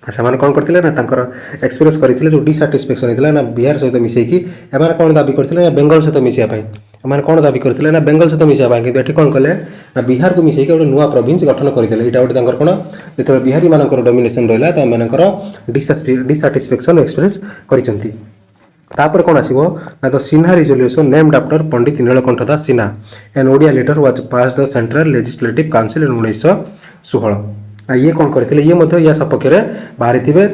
ସେମାନେ କ'ଣ କରିଥିଲେ ନା ତାଙ୍କର ଏକ୍ସପ୍ରେସ୍ କରିଥିଲେ ଯେଉଁ ଡିସାଟିସ୍ଫ୍ୟାକ୍ସନ୍ ହେଇଥିଲା ନା ବିହାର ସହିତ ମିଶେଇକି ଏମାନେ କ'ଣ ଦାବି କରିଥିଲେ ନା ବେଙ୍ଗଲ ସହିତ ମିଶିବା ପାଇଁ ଏମାନେ କ'ଣ ଦାବି କରିଥିଲେ ନା ବେଙ୍ଗଲ ସହିତ ମିଶିବା ପାଇଁ କିନ୍ତୁ ଏଠି କ'ଣ କଲେ ନା ବିହାରକୁ ମିଶେଇକି ଗୋଟେ ନୂଆ ପ୍ରୋଭିନ୍ସ ଗଠନ କରିଥିଲେ ଏଇଟା ଗୋଟେ ତାଙ୍କର କ'ଣ ଯେତେବେଳେ ବିହାରୀମାନଙ୍କର ଡୋମିନେସନ୍ ରହିଲା ତାମାନଙ୍କର ଡିସାଟିସ୍ଫ୍ୟାକ୍ସନ୍ ଏକ୍ସପ୍ରେସ୍ କରିଛନ୍ତି तापर कौन आसिबो ना तो Sinha resolution named after Pandit Nilkanth Das Sinha an Odia leader was pass the central legislative council in 1916 ये कौन करथिले ये मध्य या सपक्ष रे बाहरी थिबे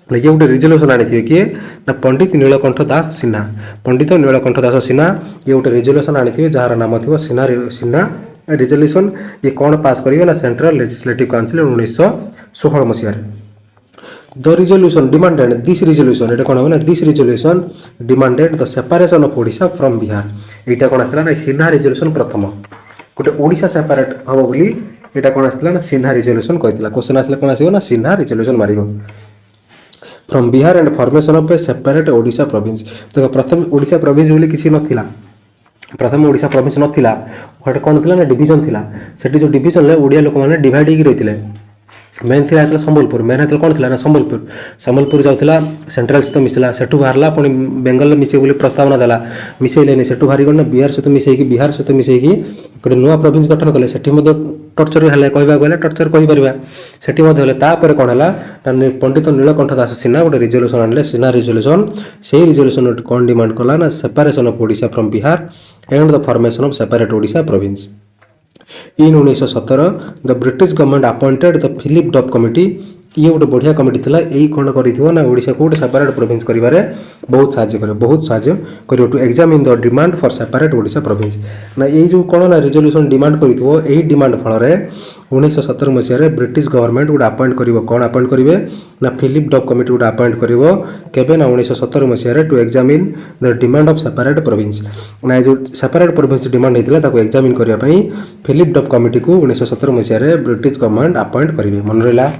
ये गोटे रिजोल्यूशन आनी किए ना पंडित नीलकंठ दास सिन्हा पंडित नीलकंठ दास सिन्हा ये गोटे रिजोल्यूशन आनी जार नाम थी सिन्हा रिजोल्यूशन ये कौन पास करेंगे ना central legislative council 1916 Masih the resolution demanded this resolution ये कौन हम ना this resolution demanded the separation of Odisha from Bihar यहाँ कौन आसला ना सिन्हा रिजोल्यूशन प्रथम गोटे ओडिशा सेपरेट हम बोली यहाँ कौन आसला ना सिन्हा रिजोल्यूशन कहला क्वेश्चन आसला कौन आसो ना सिन्हा रिजोल्यूशन मारिबो from Bihar and formation of a separate Odisha province देखो प्रथम ओडिशा प्रोविंस बोली किसी नथिला प्रथम ओडिशा प्रोविंस नथिला गोटे कौन थिला ना डिवीजन थिला सेठी जो डिवीजन ले ओडिया लोक माने डिवाइड होई रहिथिले मेन थिला हेतला संबलपुर मेन हेतला कौन थिला ना संबलपुर जाउथिला सेंट्रल सहित मिसला सेठू बाहरला पुणी बेंगल मिसे बोली प्रस्तावना देला मिसेलेनी सेठू बाहरी गण बिहार सहित मिसेकी बिहार सहित मिसेकी गोटे नुआ प्रोविंस गठन कले सेठी मध्ये टर्चर हेले कहबा गले टर्चर कहि परबा सेठी मध्ये हेले तापर कोन हला पंडित नीलकंठ दास सिन्हा गोटे रिजोल्यूशन आनले सिन्हा रिजोल्यूशन से रिजोल्यूशन कोन डिमांड कला ना separation of Odisha from Bihar and the formation of separate Odisha province in 1917 the British government appointed the Philip Duff committee ये गोटे बढ़िया कमिटी थिला एई कोन करिथिबो ना ओडिशा को गोटे सेपरेट प्रोविंस करिवारे बहुत साहाय्य करियो to examine the demand for separate Odisha province ना एई जो कोन ना रिजोल्यूशन डिमांड करिथिबो एई डिमांड फल रे 1917 मसिया रे ब्रिटिश गवर्नमेंट गोटे अपॉइंट करिवो कोन अपॉइंट करिवे ना फिलिप डॉप कमिटी गोटे अपॉइंट करिवो केबे ना 1917 मसिया रे to examine the demand of separate province ना जो सेपरेट प्रोविंस डिमांड हेतिला ताको एग्जामिन करिया पई फिलिप डॉप कमिटी को 1917 मसिया रे ब्रिटिश गवर्नमेंट अपॉइंट करिवे मन रहला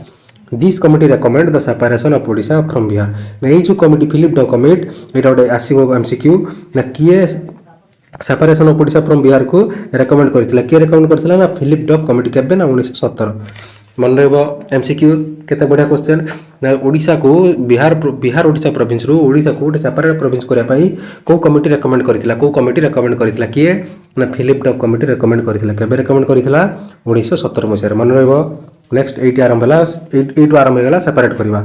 this committee recommend the separation of Odisha from Bihar ना ये जो कमिटी फिलिप डॉप कमिटी एटा गोटे आसीबो एमसीक्यू ना किए separation of Odisha from Bihar को रेकमेंड करथिला किए रेकमेंड करथिला ना फिलिप डॉप कमिटी केबे ना 1917 मन रहबो एमसीक्यू केते बढ़िया क्वेश्चन ना ओडिशा को बिहार ओडिशा प्रोविंस रो ओडिशा को गोटे सेपरेट प्रोविंस करिया पई को कमिटी रेकमेंड करथिला किए ना फिलिप डॉप कमिटी रेकमेंड करथिला केबे रेकमेंड करथिला 1917 मसिया मन रहबो नेक्स्ट 8 आरंभ होला 8 आरंभ होला सेपरेट करबा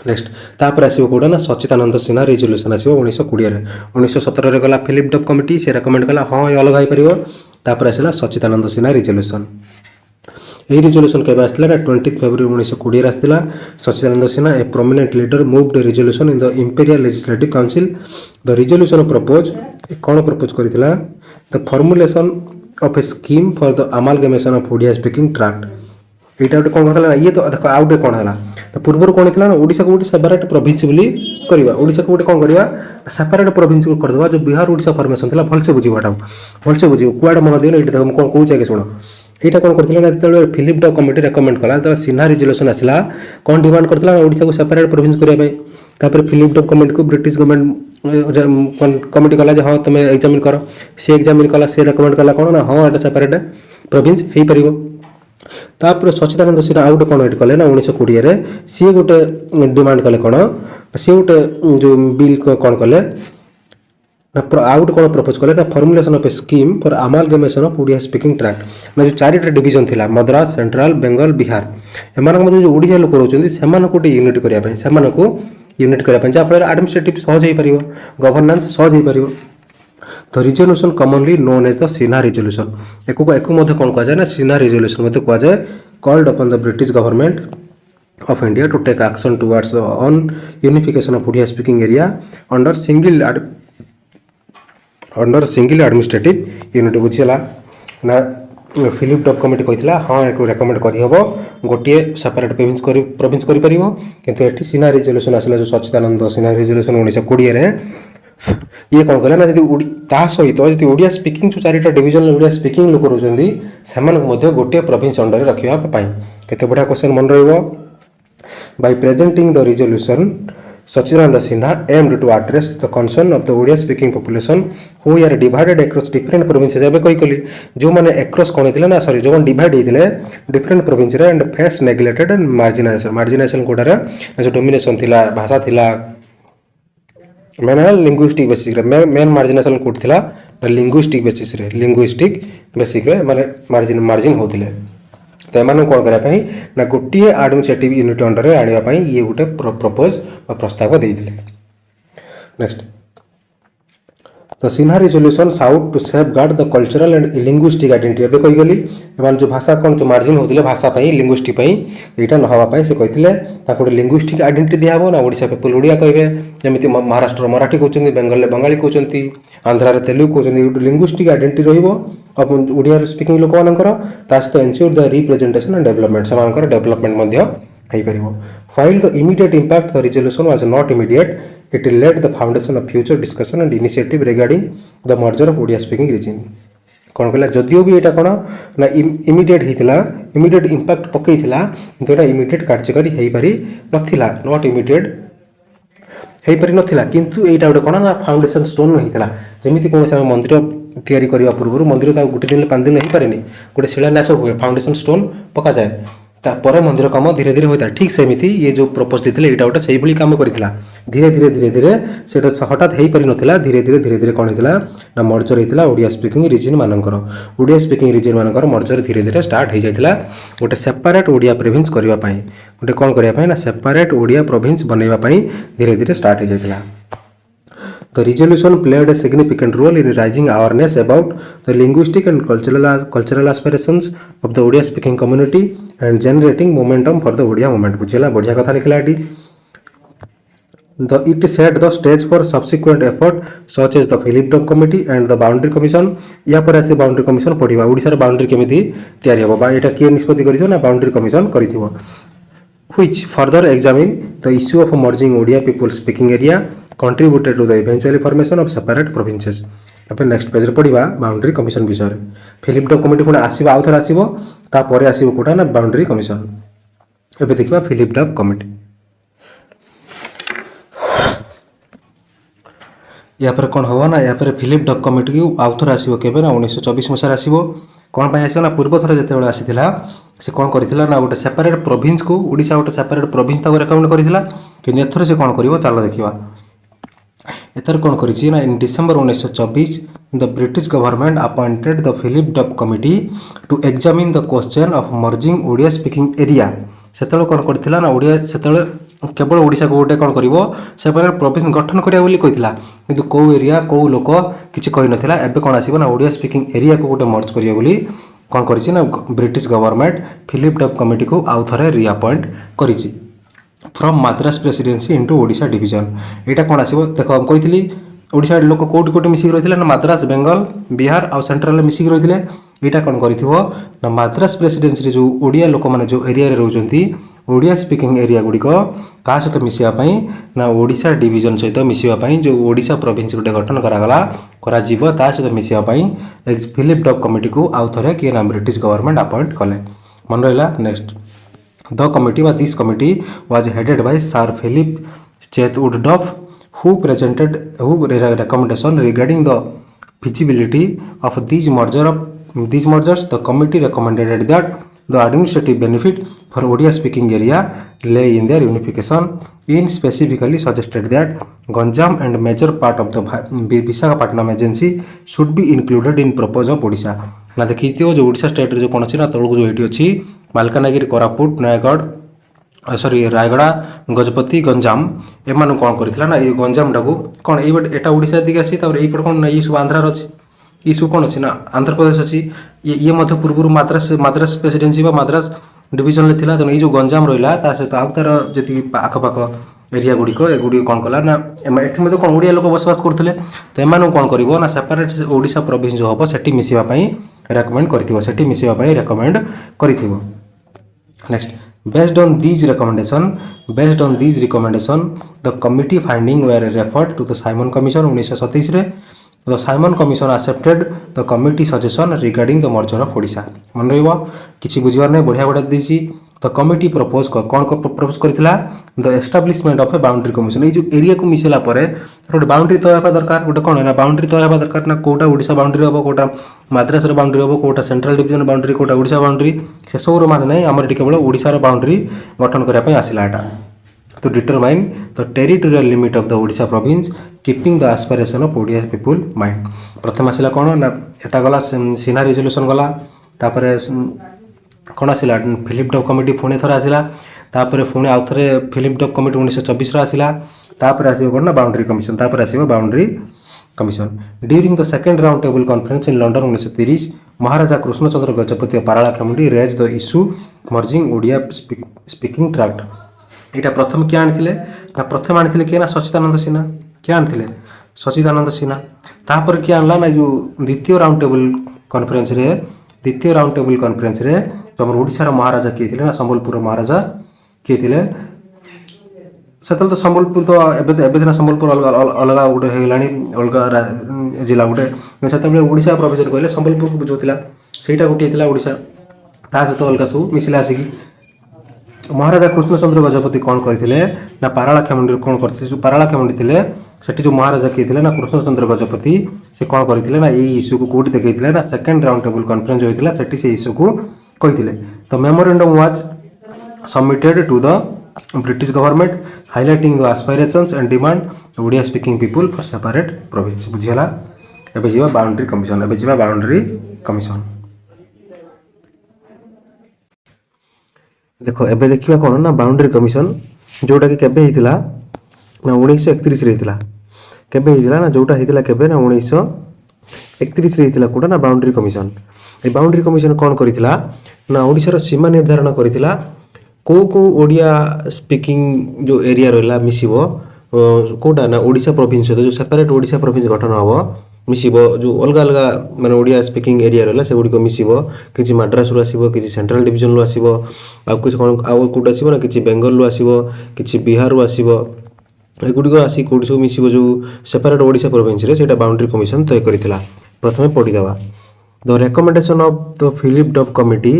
नेक्स्ट तापर आसीबो कोडा ना सचिदानंद सिन्हा रिजोल्यूशन आसीबो 1920 रे 1917 रे गला फिलिप डॉप कमिटी से रेकमेंड कला हां ये अलग होई परिबो तापर आसीला सचिदानंद सिन्हा रिजोल्यूशन यही रिजोल्यूशन केबे आसला ना 20 फरवरी 1920 रे आसला Sachchidananda Sinha a prominent leader moved resolution in the imperial legislative council the resolution propose कोन प्रपोज करितला the formulation of a scheme for the amalgamation of Odia speaking tract एटा गोटे कौन कहला ये तो देखो आउ गोटे कौन है तो पूर्व कौन थी ना ओडिशा को गोटे सेपरेट प्रोविंस बोली करवा ओडिशा को गोटे कौन करवा सेपरेट प्रोविंस को करदे जो बिहार ओडिशा फॉर्मेशन था भलसे बुझा भलसे बुझ कुआडे मन दियो ये कौन कौन कि शुण यहाँ कौन कर फिलिप डॉप कमिटी रेकमेंड कला सिन्हा रिजोल्यूशन आसला कौन डिमांड करता ओडिशा को सेपरेट प्रोविंस करने फिलिप डॉप कमिटी को ब्रिटिश गवर्नमेंट कमिटी कला हाँ तुम एग्जामिन कर सी एग्जामिन कला सी रेकमेंड कला कौन ना हाँ एटा सेपरेट प्रोविंस हो पार तापर सचिदानंद सिन्हा आउ गोटे कौन ये कले ना 1920 रे सी गोटे डिमांड कले कौन सी गोटे जो बिल कौन कले ना आउ गोटे कौन प्रपोज कले ना formulation of a scheme for amalgamation of Odia speaking tract ना जो चारिटा डिवीजन थिला मद्रास सेंट्रल बेंगल बिहार एमान मध्य जो ओडिया लोक रहउछन्ती सेमान को यूनिट करिया पई सेमान को यूनिट करिया पई जा फल एडमिनिस्ट्रेटिव सहज हो पारिबो गवर्नेंस सहज हो पारिबो तो resolution commonly known as the Sinha resolution एको मध्य कौन कह जाए ना सिन्हा रिजोल्यूशन मध्य कह जाए called upon the British government of India to take action towards on unification of Odia speaking area under single administrative unit बुझीला ना फिलिप डॉप कमिटी कहला हाँ एक रेकमेंड करहब गोटे सेपरेट प्रोविंस किंतु एटी सिन्हा रिजोल्यूशन आसला जो सचिदानंद सिन्हा रिजोल्यूशन 1920 रे ये कौन कहला ना सहित जी ओडिया स्पीकिंग जो चारिटा डिवीजन ओडिया स्पीकिंग लोक रोचंदी से गोटे प्रोविंस अंडर रखा केते बढ़िया क्वेश्चन मन रहिबो by presenting the resolution Sachchidananda Sinha aimed to address the concern of the Odia speaking population who are divided across different provinces एबे कहि कली जो माने अक्रॉस कोन थिले ना सॉरी जो माने डिवाइड हेतिले डिफरेंट प्रोविंस रे and face neglected and marginalization कोडारे जो डोमिनेशन थिला भाषा थिला मेन है लिंग्विस्टिक बेसिस रे मेन मार्जिनेशन कोड थिला लिंग्विस्टिक बेसिस रे माने मार्जिन होतिले तो एमान कौन करने ना गोटे एडमिनिस्ट्रेटिव यूनिट अंडर आने ये गोटे प्रपोज प्रस्ताव देते next the Sinha resolution sought to safeguard the cultural and linguistic identity एबे कहि गेली एमान जो भाषा कोन जो मार्जिन होतिले भाषा पई लिंग्विस्टिक पई एटा न हवा पई से कहिथिले ताको लिंग्विस्टिक आइडेंटिटी दिया हो ना ओडिसा पीपल ओडिया कहबे जेमिति महाराष्ट्र मराठी कहउचंदी बेंगल ले बंगाली कहउचंती आंध्रा रे तेलुगु कहउचंदी लिंग्विस्टिक आइडेंटिटी रहिबो अब ओडिया स्पीकिंग लोक मानकर तास तो ensure the representation and development समानकर डेवलपमेंट मध्य While the immediate impact of the resolution was not immediate, it laid the foundation of future discussion and initiative regarding the merger of Odia speaking region. कौन कहला जदियो भी एटा कोन ना immediate हितला immediate impact पकईथिला किंतु एटा immediate कार्यकारी हेई पारि नथिला not immediate हेई पारि नथिला किंतु एटा गोटे कोन ना फाउंडेशन स्टोन हितला जेमिति कोन से मंदिर तैयारी करबा पूर्व मंदिर ता गुटे दिन 5 दिन हेई पारेनी गोटे शिलान्यास हुए फाउंडेशन स्टोन पका जाए तापर मंदिर काम धीरे धीरे होता है ठीक सेमिति ये जो प्रपोज देते यहाँ गोटे से कम करता धीरे धीरे धीरे धीरे से हठात हो पारि नथिला धीरे धीरे धीरे धीरे कौन होता ना मर्जर होता ओडिया स्पीकिंग रिजन मानकर ओडिया स्पीकिंग रिजन मानकर मर्जर धीरे धीरे स्टार्ट हो जाता गोटे सेपरेट ओडिया प्रोविंस करने गोटे कौन करने ना सेपरेट ओडिया प्रोविंस बनवाई धीरे धीरे स्टार्ट हो जाता The resolution played a significant role in raising awareness about the linguistic and cultural aspirations of the Odia speaking community and generating momentum for the Odia movement. बुझेला बढ़िया कथा लिखला eighty It set the stage for subsequent effort such as the Philip Dub Committee and the Boundary Commission. या पर ऐसे Boundary Commission पढ़िबा Odisha रे boundary केमिति तयारी होबा बा एटा के निष्पत्ति करिथो ना Boundary Commission करिथिबो which further examine the issue of merging Odia people speaking area contributed to the eventual formation of separate provinces. Upon next page रे पढ़िबा बाउंड्री कमिशन विषय रे फिलिप डब कमिटी पुणी आसीबा आउ थर आसीबो ता परे आसीबो कोटा ना बाउंड्री कमिशन एबे देखिबा फिलिप डब कमिटी या पर कोन होबा ना या पर फिलिप डब कमिटी को आउ थर आसीबो केबे ना 1924 मसार आसीबो कोन पय आसीबो ना पूर्व थर जते बेला आसीथिला से कोन करिथिला ना गोटे सेपरेट प्रोविंस को ओडिसा गोटे सेपरेट प्रोविंस ताको रेकमेंड करिथिला कि एथर से कोन करिवो चलो देखिबा एथर कोन करिछि ना in December 1924 the British government appointed the Philip Duff committee to examine the question of merging Odia speaking area सेतलो कोन करथिला ना ओडिया सेतलो केवल ओडिसा को गोटे कोन करिवो सेपरेट प्रोविंस गठन करिया बोली कहिथिला किंतु को एरिया को लोक किछि कहि नथिला एबे कोन आसीबो ना ओडिया स्पीकिंग एरिया को गोटे मर्ज करिया बोली कोन करिछि ना British government Philip Duff committee को आउ थरे रीअपॉइंट करिछि from Madras presidency into Odisha division एटा कोन आसीबो देखो हम कहितली ओडिशा लोक कोट कोट मिसिक रहिथिले ना मद्रास बेंगल बिहार आ सेंट्रल मिसिक रहिथिले एटा कोन करिथिबो ना मद्रास प्रेसिडेंसी रे जो ओडिया लोक माने जो एरिया रे रहउचंती ओडिया स्पीकिंग एरिया गुडी को का सहित मिसिया पई ना ओडिशा डिवीजन सहित मिसिया पई जो ओडिशा प्रोविंस गुटे गठन करा गला करा जीव ता सहित मिसिया पई फिलिप डब कमिटी को आउ थरे के ना ब्रिटिश गवर्नमेंट अपॉइंट कले मन रहला नेक्स्ट द कमिटी वा this committee was headed by sir Philip Chetwode Duff who recommendation regarding the feasibility of these mergers. The committee recommended that the administrative benefit for Odia speaking area lay in their unification. In specifically suggested that Ganjam and major part of the Visakhapatnam agency should be included in proposal of Odisha. ना देखिए जो Odisha state रे जो कोन अछि ना तळगु जो eighty अछि Malkangiri Koraput Nayagarh sorry Rayagada Gajapati Ganjam एमान कौन करथिला ना ए गंजाम टाको कौन एटा ओडिशा दिग आसी तापर एपट कौन ना ई सब आंध्रा अछि ई सब कौन अछि ना आंध्र प्रदेश अछि ये मध्य पूर्व मद्रास प्रेसिडेंसी बा मद्रास डिवीजन ले थिला त ई जो गंजाम रहिला ता से आउ तार जति आख पाख एरिया गुडी को एगुडी कौन कला ना एठी मते कौन ओडिया लोक बसवास करथिले त एमान कौन करिवो ना सेपरेट ओडिशा प्रोविंस जो हबो सेठी मिसिबा पई रेकमेंड करथिवो सेठी मिसिबा पई रेकमेंड करथिवो next Based on these recommendation, the committee finding were referred to the Simon Commission 1927 रे The Simon Commission accepted the committee suggestion regarding the merger of Odisha. मन रहिबो किछि बुझिबार नै बढ़िया बढ़िया देछि तो कमिटी प्रपोज कोन को प्रपोज करथिला the establishment of a boundary commission ए जो एरिया को मिसेला परे गोटे बाउंड्री तो हेबा दरकार गोटे कोन ना बाउंड्री तो हेबा दरकार ना कोटा ओडिशा बाउंड्री होबो कोटा मद्रास रे बाउंड्री होबो कोटा सेंट्रल डिवीजन बाउंड्री कोटा ओडिशा बाउंड्री से सोर मान नै हमर केवल ओडिशा रो बाउंड्री गठन करिया पय आसिला एटा to determine the territorial limit of the Odisha province keeping the aspiration of Odia people mind प्रथम आसिला कोन ना एटा गला सिन्हा रिजोल्यूशन गला तापरे कौन आसला फिलिप डक कमिटी पुणी थोड़े आसला तापर पुणी आउ थे फिलिप डक कमिटी 1924 आसला तापर आसो कौन ना बाउंड्री कमिशन तापर आसो boundary commission during the second round table conference in London 1930 Maharaja Krishnachandra Gajapati Paralakhemundi raise the issue merging Odia speaking tract यहाँ प्रथम किए आनी ना प्रथम आनी किए ना सच्चिदानंद सिन्हा किए आनी सच्चिदानंद सिन्हा तापर किए आनला ना जो द्वितीय राउंड टेबल कॉन्फ्रेंस रे तो आम ओडिशार महाराजा किए थे ना संबलपुर महाराजा किए थे से तो संबलपुर तो एवं संबलपुर अलग गोटे होगा अलग जिला गोटे से ओडिशा प्रोविजन कहले संबलपुर को बुझाला सहीटा गोटे ओडिशा ता सहित अलग सब मिसिला आसिकी महाराजा कृष्णचंद्र गजपति कौन करते ना पाराला खेमुंडी कौन करते जो पाराला खेमुंडी थे सेठी जो महाराजा किए थे ना कृष्णचंद्र गजपति से कौन करते ना यही इश्यू को कौटी देखते ना सेकेंड राउंड टेबल कॉन्फ्रेंस जो होता है से इश्यू को कहते तो memorandum was submitted to the British government highlighting the aspirations and demand Odia speaking people for separate province बुझीगला एबे जीवा बाउंड्री कमिशन देखो एबे देखिबा कोन ना बाउंड्री कमिशन जोटा कि केबे हितला ना 1931 रे हितला केबे हितला ना जोटा हितला केबे ना 1931 रे हितला कोटा ना बाउंड्री कमिशन ए बाउंड्री कमिशन कोन करितला ना ओडिसा रो सीमा निर्धारण करितला को ओडिया स्पीकिंग जो एरिया रहला मिसिबो कोटा ना ओडिसा प्रोविंस जो सेपरेट ओडिसा प्रोविंस गठन हबो मिसिबो जो अलग अलग माने ओडिया स्पीकिंग एरिया रहला से गुडी को मिसिबो किछि मद्रास रु आसीबो किछि सेंट्रल डिवीजन रु आसीबो आ किछि कोन आ कोड आसीबो ना किछि बेंगल रु आसीबो किछि बिहार रु आसीबो ए गुडी को आसी कोड सब मिसिबो जो सेपरेट ओडिसा प्रोविंस रे सेटा बाउंड्री कमिशन तय करितला प्रथमे पढि देबा the recommendation of the Philip Duff committee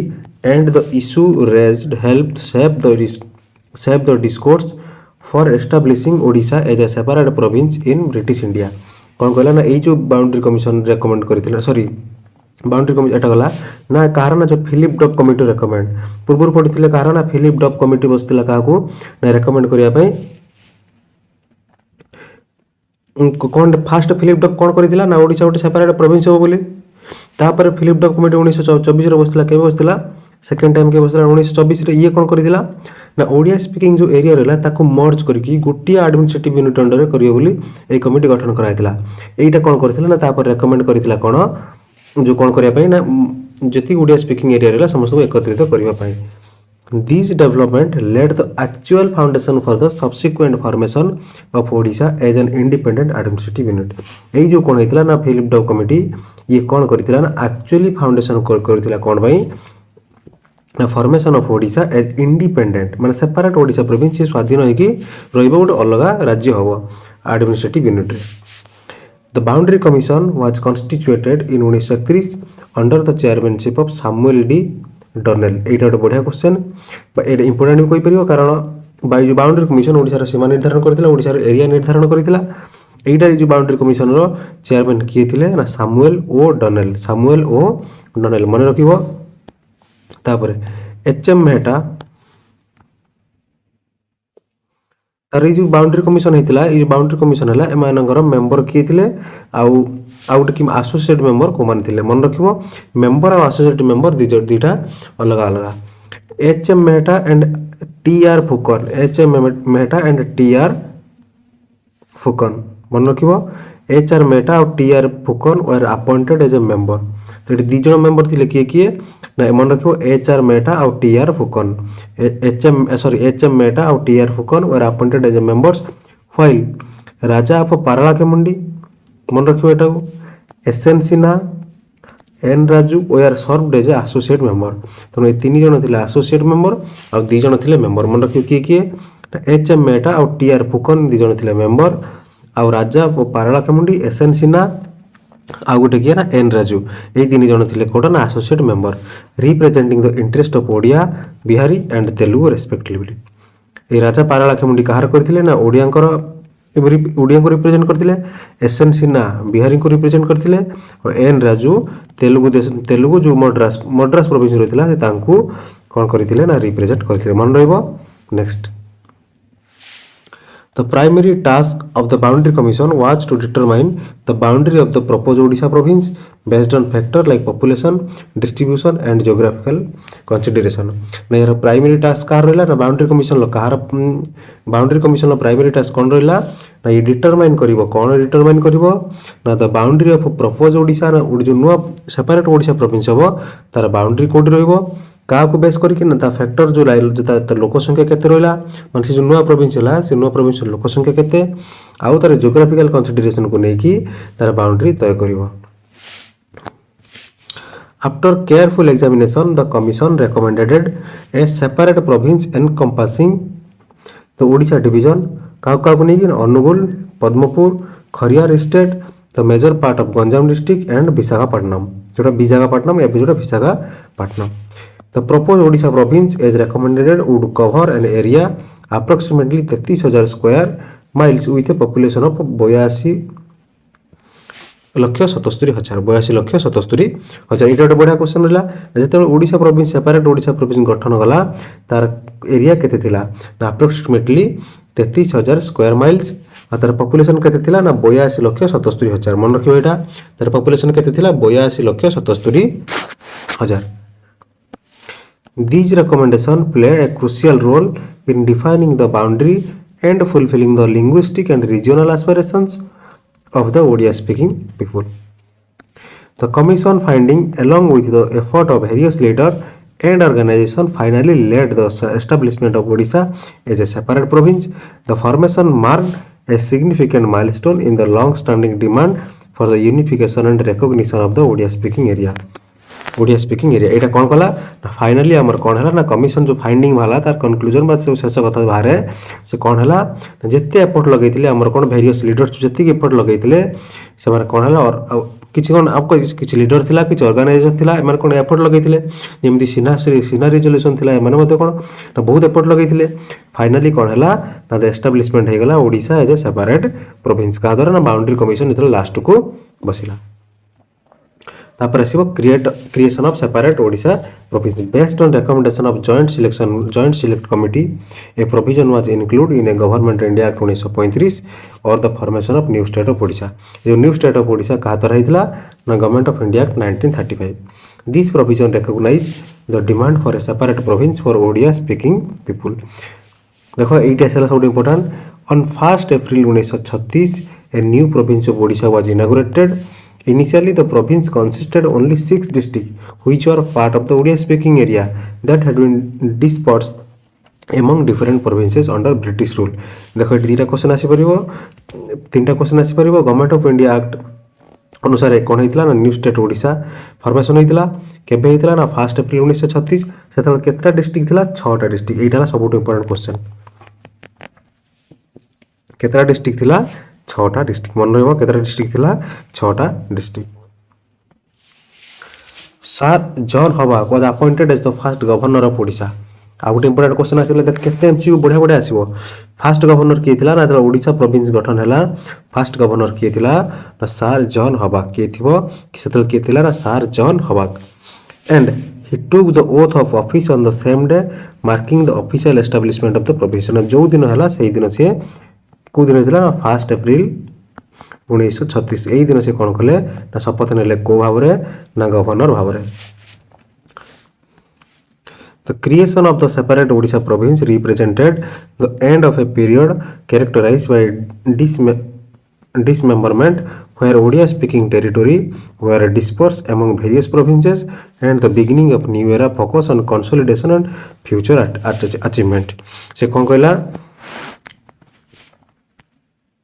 and the issue raised helped shape the discourse for establishing Odisha as a separate province in British India कौन कहला ना ये जो बाउंड्री कमिशन रेकमेंड करथिला सॉरी बाउंड्री कमिशन एटा गला ना कारण ना जो फिलिप डक कमिटी रेकमेंड पूर्व पढ़िथिले कारण ना फिलिप डक कमिटी बसथिला काको ना रेकमेंड करिया पई कौन फास्ट फिलिप डक कौन करथिला ना ओडिसा गोटे सेपरेट प्रोविंस हो बोली तापर फिलिप डक कमिटी 1924 रे बसथिला केबे बसथिला सेकेंड टाइम के बसला 1924 रे ये कौन करथिला ना ओडिया स्पीकिंग जो एरिया रहला ताको मर्ज करके गोटिया एडमिनिस्ट्रेटिव यूनिट अंडर रे करियो बोली ए कमिटी गठन कराइतला एटा कौन करथिला ना तापर रेकमेंड करथिला कोन जो कौन करिया पई ना जति ओडिया स्पीकिंग एरिया रहला समस्त को एकत्रित करिया पई this development led the actual foundation for the subsequent formation of Odisha as an independent administrative unit ए जो कौन हेतला ना फिलिप डक कमिटी ये कौन करथिला ना एक्चुअली फाउंडेशन करथिला कोन भाई ना formation of Odisha as independent माने सेपरेट ओडिशा प्रोविंस स्वाधीन है कि रहिबो गोटे अलग राज्य हबो एडमिनिस्ट्रेटिव यूनिट रे the boundary commission was constituted in 1931 under the chairmanship of Samuel O'Donnell एटा गोटे बढ़िया क्वेश्चन एटा इंपोर्टेंट भी कहि परियो कारण बाय जो बाउंड्री कमिशन ओडिशा रो सीमा निर्धारण करथिला ओडिशा रो एरिया निर्धारण करथिला एटा जो बाउंड्री कमिशन रो चेयरमैन किए थिले ना सैमुअल ओ डनेल मन रखिबो तापर एचएम मेहटा तार जो बाउंड्री कमिशन हेतिला ये बाउंड्री कमिशन हला एमानकर मेंबर किए थिले आउ आउट कि एसोसिएट मेंबर को मान थिले मन रखिबो मेंबर और एसोसिएट मेंबर दीटा अलग अलग HM Mehta and TR Phookan HM Mehta and TR Phookan मन रखिबो एचआर मेहटा और TR Phookan were appointed as a member तो दी जण मेंबर थिले किए ना मन रखिबो एचआर मेहटा और टीआर फुकन एचएम मेहटा और TR Phookan were appointed as a members while Raja of Paralakhemundi मन रखिबो एटा को SN Sinha N Raju were served as a associate member तो ये तीन जण थिले एसोसिएट मेंबर और दी जण थिले मेंबर मन रखिबो किए एचएम मेहटा और टीआर फुकन दी जण थिले मेंबर और राजा ऑफ पाराला खेमुंडी एसएन सिन्हा आ गोटे किए ना एन राजू ये तीन जन थे कौन ना associate member representing the interest of Odia Bihari and Telugu respectively ये राजा पाराला खेमुंडी कहार करथिले ना ओडिया को रिप्रेजेंट करथिले एसएन सिन्हा बिहारी को रिप्रेजेंट करथिले और एन राजू तेलुगु जो मद्रास प्रोविंस रहितला से तांकू कोन करथिले ना रिप्रेजेंट करथिले मन रहइबो next The primary task of the Boundary Commission was to determine the boundary of the proposed Odisha province based on factors like population, distribution and geographical consideration. ना यार primary task कहाँ रहला ना Boundary Commission लो कहाँ Boundary Commission लो primary task कौन रहला ना ये determine करिवो कौन determine करिवो ना the boundary of proposed Odisha ना जो नुआ separate Odisha province हबो तार boundary कोड रहइवो क्या बेस करके ना फैक्टर जो जो लोक संख्या केते रहिला माने से नुआ प्रोविंस हला से नुआ प्रोविंस लोक संख्या केते आउ तार जियोग्राफिकल कंसीडरेशन को नेकी तार बाउंड्री तय करिवो. After careful examination the commission recommended a separate province encompassing the Odisha division का नेकी Angul Padampur Khariar state the major part of Ganjam district and Visakhapatnam जोटा विशाखापट्टनम या जोटा Visakhapatnam. The proposed Odisha province as recommended would cover an area approximately 33,000 square miles with a population of 82,77,000 ये गोटे बढ़िया question रहा जो Odisha province separate Odisha province गठन गला तार एरिया केते थिला ना अप्रोक्सीमेटली 33,000 स्क्वायर माइल्स और तार पॉपुलेशन केते थिला ना 82,77,000 मन रखियो एटा तार पॉपुलेशन केते थिला 82,77,000. These recommendations play a crucial role in defining the boundary and fulfilling the linguistic and regional aspirations of the Odia-speaking people. The Commission finding, along with the effort of various leaders and organizations, finally led the establishment of Odisha as a separate province. The formation marked a significant milestone in the long-standing demand for the unification and recognition of the Odia-speaking area. Odia speaking area एटा कौन कला ना finally हमर कौन हला ना commission जो finding वाला तार कंक्लूजन बा शेष कथा बाहर से कौन हला जेते एफर्ट लगैतिले हमर कौन वेरियस लीडर्स जेते एफर्ट लगैतिले से माने कौन हला और किछि कोन आपको किछि लीडर थिला किछि ऑर्गेनाइजेशन थिला एमर कोन एफर्ट लगैतिले जेमति सीना रिजोल्यूशन थिला एमने मते कोन ना बहुत एफर्ट लगैतिले फाइनली कौन हला ना द एस्टैब्लिशमेंट हे गला Odisha as a separate province का द्वारा ना बाउंड्री कमिशन इतले लास्ट को बसिला. तापर आसीबो creation of separate Odisha province based on recommendation of joint select committee a provision was include in a government India act 1935 और the formation of new state of Odisha. जो न्यू स्टेट ऑफ ओडिशा कहा द्वारा हितला ना government of India act 1935. This provision recognise the demand for a separate province for Odia speaking people. देखो एटा सेला सब important on 1 April 1936 a new province of Odisha was inaugurated. Initially, the province consisted only 6 districts, which were part of the Odia-speaking area that had been dispersed among different provinces under British rule. देखो दीटा question आसी परिबो तीनटा question आसी परिबो. Government of India act अनुसार कोन हितला ना new state Odisha formation हितला केबे हितला ना 1 अप्रैल 1936 सेतल केतरा डिस्ट्रिक्ट थिला 6टा डिस्ट्रिक्ट. एटाला सबटो इंपोर्टेंट क्वेश्चन केतरा डिस्ट्रिक्ट थिला 6टा डिस्ट्रिक्ट मन रहबो केतरा डिस्ट्रिक्ट थिला 6टा district. Sir John Hubback was appointed as the first governor of Odisha. आ गुटे इंपोर्टेंट क्वेश्चन आसीले त केते एमसीक्यू बढ़िया बढ़िया आसीबो. फर्स्ट गवर्नर किए थिला ना त ओडिशा प्रोविंस गठन हैला फर्स्ट गवर्नर किए थिला ना सर जॉन हवाक किए थिबो कि सेतल किए थिला ना सर जॉन हवाक and he took the oath of office on the same day marking the official establishment of the province. ना जो दिन हैला सेही दिन से को दिन थिला ना 1 अप्रैल 1936 एही दिन से कोन कले ना शपथ नेले को भाबरे ना governor भाबरे. The creation of the separate Odisha province represented the end of a period characterized by dismemberment where Odia speaking territory were dispersed among various provinces and the beginning of new era focus on consolidation and future achievement. से कोन कहला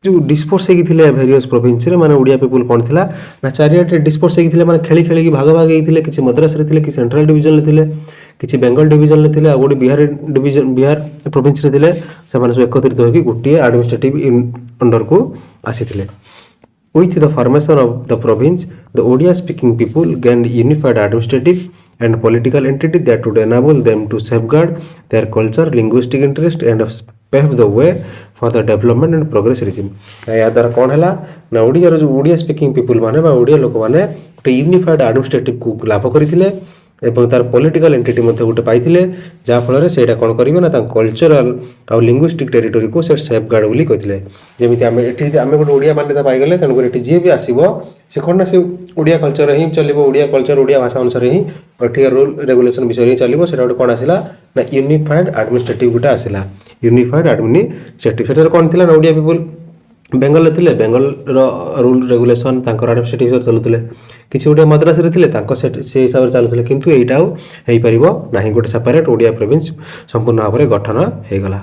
जो डिस्पोर्स हेगी थिले various province रे माने Odia people कोन थिला ना चारियाटे डिस्पोर्स हेगी थिले माने खेली खेली की भाग भाग हेगी थिले किछि मद्रास रे थिले कि सेंट्रल डिवीजन ले थिले किछि बेंगल डिवीजन ले थिले ओडी बिहार डिवीजन बिहार प्रोविंस रे थिले से माने सब एकत्रित होकी गुटिए एडमिनिस्ट्रेटिव अंडर को आसी थिले. With the formation of the province, the Odia speaking people gained unified administrative and political entity that would enable them to safeguard their culture, linguistic interest and pave the way for the development and progress regime. या द्वारा कौन हैला ना ओडिया जो Odia speaking people माने बा ओडिया लोक माने यूनिफाइड एडमिनिस्ट्रेटिव को लाभ करिथिले एवं तार पॉलिटिकल एंटिटी मध्य गोटे पाइथिले जहाँ फल से कौन करेंगे ना कल्चरल आउ लिंग्विस्टिक टेरिटोरी को से सेफ गार्ड बोली कहते जमी आम ये आम गोटे ओडिया मान्यता पाईगले तेणुकर जी भी आसो से कौन ना से ओडिया कल्चर ही चलो ओडिया कल्चर ओडिया भाषा अनुसार ही ठीक रूल रेगुलेशन विषय ही चलो से गोटे कौन आसला ना यूनिफाइड एडमिनिस्ट्रेटिव गोटे आसला यूनिफाइड एडमिनिस्ट्रेटिव से कौन थी ना ओडिया पीपुल बेंगल थे बेंगल रूल रेगुलेशन एडमिनिस्ट्रेटिव चलुते किसी गोटे मद्रास थे से हिसाब से चलुते किंतु यहीटा हो पार ना गोटे सेपरेट ओडिया प्रोविंस संपूर्ण भाव में गठन होगला।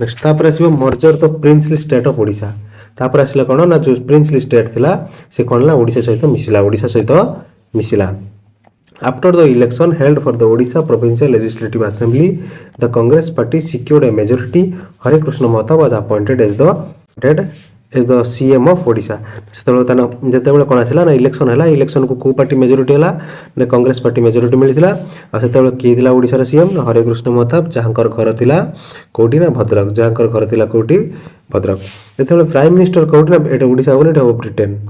नेक्स्ट तापर आसो merger the princely state of Odisha तापर आसला कौन ना जो प्रिंसली स्टेट थिला से कौन ना ओडिशा सहित मिसिला ओडिशा सहित मिसिला। After the election held for the Odisha Provincial Legislative Assembly, the Congress party secured a majority. Hare Krishna Chandra was appointed as the CM of Odisha. सेतबेले जेतेबेले कोन आसिला ना इलेक्शन हैला इलेक्शन को पार्टी मेजोरिटी हैला ने कांग्रेस पार्टी मेजोरिटी मिलिथिला आ सेतबेले के दिला ओडिसा रा CM हरे कृष्ण महताब जहाँकर घर थिला कोठी ना भद्रक जहाँकर घर थिला कोठी भद्रक जेतेबेले प्राइम मिनिस्टर कोठी ना एटा ओडिसा होने एटा ब्रिटेन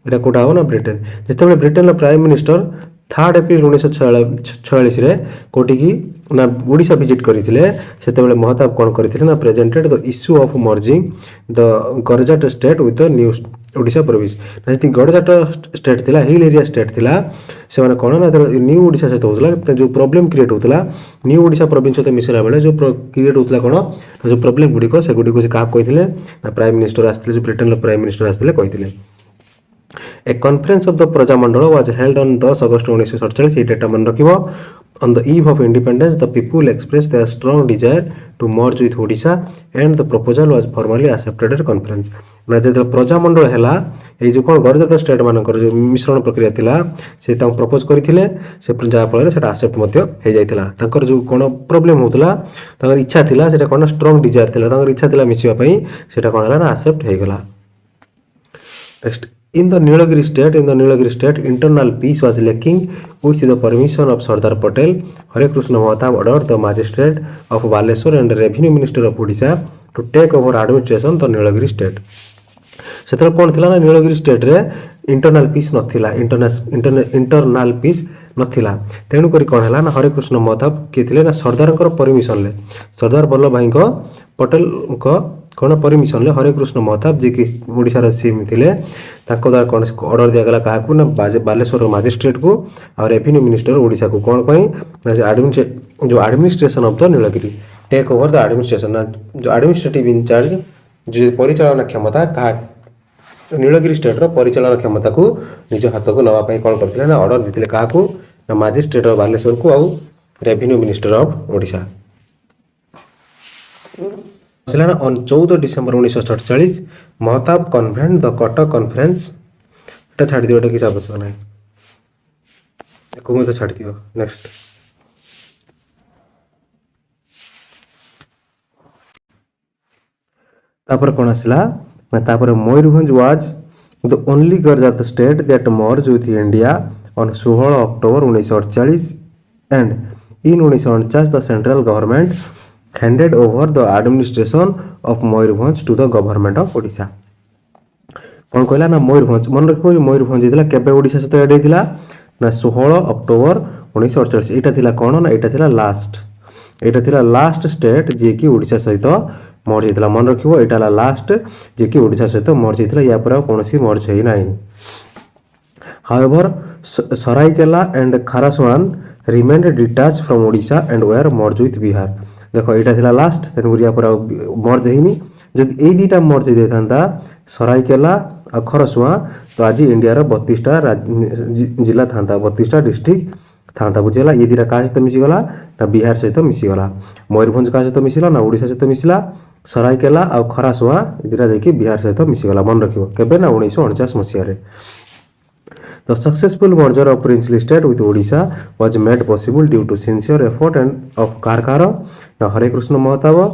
एटा कोठा हो ना ब्रिटेन जेतेबेले ब्रिटेन रा प्राइम मिनिस्टर 3 एप्रिल 1946 कोटी की ना ओडिशा विजिट करथिले सेतेबेले महताब कोन करथिले ना presented the issue of merging the Garjat state with the new Odisha province ना जति गरजाट स्टेट थिला हिल एरिया स्टेट थिला से माने कोन ना न्यू ओडिशा सहित होतला जो प्रॉब्लम क्रिएट होतला न्यू ओडिशा प्रोविंस सहित मिसला बेले जो क्रिएट होतला कोन जो प्रॉब्लम गुडी को से गुडी को से का कहिथिले ना प्राइम मिनिस्टर आस्थिले जो ब्रिटेन लो प्राइम मिनिस्टर आस्थिले कहिथिले। A conference of the Prajamandala was held on 10 August 1947. ये डेटा मन रखिबो on the eve of independence the people expressed their strong desire to merge with Odisha and the proposal was formally accepted at conference. ना जेते प्रजामंडल हैला ए जो कोन Garjat state मानकर जो मिश्रण प्रक्रिया थिला से ता प्रपोज करथिले से जा फल रे सेटा एक्सेप्ट मध्य हे जाइथिला तांकर जो कोन प्रॉब्लम होतला तांकर इच्छा थिला सेटा कोन स्ट्रांग डिजायर थिला तांकर इच्छा थिला मिसिबा पई सेटा कोन हला ना एक्सेप्ट हे गेला। Next In the Nilagiri state, internal peace was lacking. With the permission of Sardar Patel, Hare Krishna Chandra ordered the magistrate of Baleshwar and the revenue minister of Odisha to take over administration the Nilagiri state. सेतल कोन थिला ना Nilgiri state रे internal peace नथिला internal peace नथिला तेणु करी कोन हला ना हरे कृष्ण महताब के थिले ना सरदार परमिशन ले सरदार वल्लभ भाई को पटेल को कोन परमिशन ले हरे कृष्ण महताब जे कि ओडिसा रे सीएम थिले ताको द्वारा कोन ऑर्डर दिया गला काकू ना बालेश्वर मजिस्ट्रेट को और रेवेन्यू मिनिस्टर ओडिसा को कोन पई ना जो administration of the Nilgiri take over the administration ना जो एडमिनिस्ट्रेटिव इंचार्ज जो परिचालन क्षमता का नीलगिरी स्टेट रो परिचालन क्षमता को निज हाथ को नवा पई कोन करथिले ना ऑर्डर दिथिले काकू ना मजिस्ट्रेट ऑफ बालेश्वर को आउ रेवेन्यू मिनिस्टर ऑफ ओडिशा ना on 14 December 1947 Mahtab convent the Cuttack conference एटा छाड़ दियो एटा किस आवश्यक नाही को तो छाड़ दियो। नेक्स्ट तापर कोन आसला तापर Mayurbhanj was the only Garjat state that merge with India on 16 October 1948 and in 1949 the central government handed over the administration of Mayurbhanj to the government of Odisha. कौन कहला ना मयूरभंज मन रखो मयूरभंज इतला केबे ओडिशा सहित एड हेतिला ना 16 अक्टोबर 1948 एटा थिला कोन ना एटा थिला लास्ट स्टेट जे कि ओडिशा सहित मर्ज हेतिला मन रखिबो एटा लास्ट जे कि ओडिशा सहित मर्ज हेतिला या पर कोनोसी मर्ज हेइ नाही। However, Saraikela and Kharaswan remained detached from Odisha and were merged with Bihar. देखो एटा थिला लास्ट तेनुरिया पर मर्ज हेइनी जदि ए दीटा मर्ज दे थांता सरायकेला आ खरसुआ तो आज इंडिया रो 32 टा जिला थांता 32 टा डिस्ट्रिक्ट थांता बुझेला ये दीटा का सहित मिसी गला ना बिहार सहित मिसी गला मयूरभंज का सहित मिसिला ना ओडिशा सहित मिसिला सरायकेला आ खरसुआ दीटा देखि बिहार सहित मिसी गला मन रखिबो केबे ना 1949 मसिया रे। The successful merger of princely state with Odisha was made possible due to sincere effort and of Karkara, Hare Krishna Chandra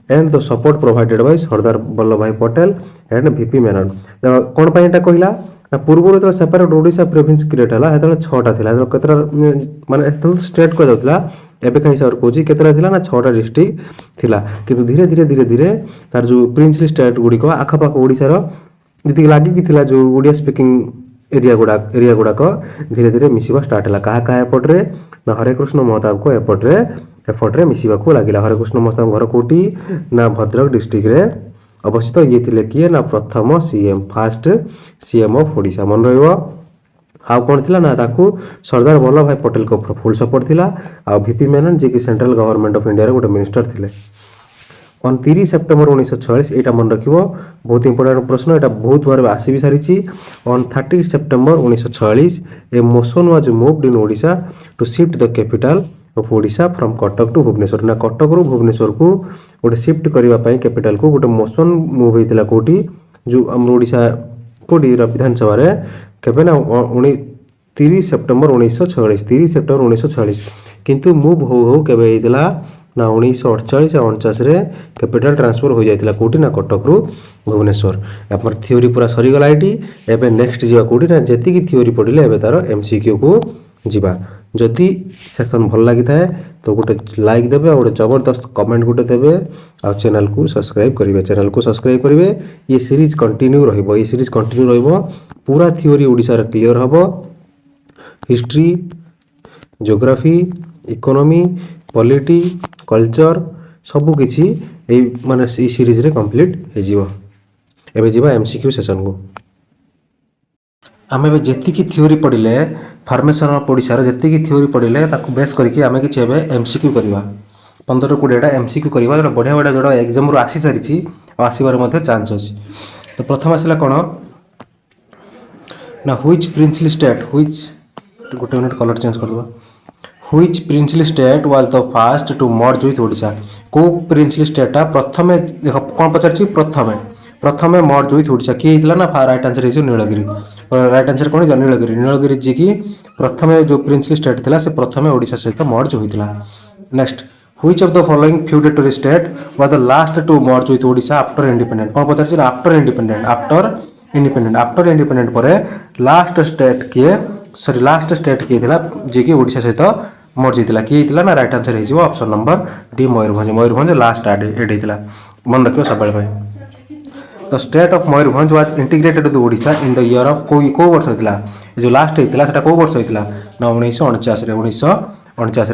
and the support provided by Sardar Vallabhbhai Patel and VP Menon. कौन पाई एटा कहिला ना पूर्व रे separate Odisha province create हला हेतला 6 टा थिला केतरा माने एतल state को जाउतला एबे कहि सर कोजी केतरा थिला ना 6 टा डिस्ट्रिक्ट थिला किंतु धीरे धीरे तार जो प्रिंसली स्टेट गुडी को आखा पाख ओडिसा रो जति लागी कि थिला जो ओडिया स्पीकिंग एरिया गुड़ाक धीरे धीरे मिसिबा स्टार्ट है क्या एपट्रे ना हरेकृष्ण महताब को एपट्रे मिसिबा लगिला। हरेकृष्ण महताब घर कौटी ना भद्रक डिस्ट्रिक्ट रे अवस्थित ये थिले किए ना प्रथम CM fast CM of Odisha मन रहिबो। आउ कौन थिला ना ताकू सरदार वल्लभ भाई पटेल को फुल सपोर्ट थिला। आ वीपी मेनन जे कि सेंट्रल गवर्नमेंट ऑफ इंडिया रे गोटे मिनिस्टर थिले। ऑन 30 सेप्टेम्बर 1946 एटा मन रखिबो बहुत इंपोर्टेंट प्रश्न एटा बहुत बार आसी भी सारिछि। On 30 September 1946 a motion was moved in Odisha to shift the capital of Odisha from Cuttack to Bhubaneswar ना कटक रु भुवनेश्वर को गोटे शिफ्ट करबा पई कैपिटल को गोटे मोशन मूव हेतिला कोठी जो हम ओडिशा कोडी विधानसभा रे केबे ना 30 सेप्टेम्बर 1946 30 सेप्टेम्बर 1946 किंतु मूव हो केबे हेतिला ना 1948 और 49 रे कैपिटल ट्रांसफर हो जाइतिला कोठी ना कटक रु भुवनेश्वर। यापर थ्योरी पूरा सरी गला एटी एबे नेक्स्ट जीवा कोठी ना जेति की थ्योरी पढिले एबे तार एमसीक्यू को जीवा। जदि सेशन भल लगी थाए तो गोटे लाइक देबे और जबरदस्त कमेंट गोटे देबे आ चैनल को सब्सक्राइब करिवे। ये सीरीज कंटिन्यू रहिबो पूरा थ्योरी ओडिसा रे क्लियर हबो। History geography economy polity culture सबु किछि ए माने ई सीरीज रे कंप्लीट हे जिवो। एबे जिबा एमसीक्यू सेशन को आमे जेति की थ्योरी पढ़िले फॉर्मेशन ऑफ ओडिशा रे जेति की थ्योरी पढ़िले ताको बेस करके आमे किछि एबे एमसीक्यू करबा 15 20 टा एमसीक्यू करबा जोडा बढ़िया बढ़िया जोडा एग्जाम रो आसी सारिछि आ आसीबार मध्ये चांस अछि। तो प्रथम आसिला कोन ना व्हिच प्रिंसली स्टेट व्हिच गोटे मिनिट कलर चेंज कर दबा which princely state was the first to merge with Odisha को प्रिंसली स्टेटा प्रथमे देखो कोन पचारछि प्रथमे मर्ज विथ ओडिशा की हितला ना राइट आंसर हे नीलगिरी। राइट आंसर कोन नीलगिरी जी की प्रथमे जो प्रिंसली स्टेट थिला से प्रथमे ओडिशा सहित मर्ज होइतिला। Next which of the following feudatory state was the last to merge with Odisha after independent कोन पचारछि आफ्टर इंडिपेंडेंट परे लास्ट स्टेट किए थिला जे की ओडिशा सहित मर्ज होइतिला की हितला ना राइट आंसर हे option number D Mayurbhanj last एड हेतिला मन रखियो सबले भाई। The state of Mayurbhanj was integrated to Odisha in the year of को वर्ष होइतिला जो लास्ट हेतिला सेटा को वर्ष होइतिला ना 1949 रे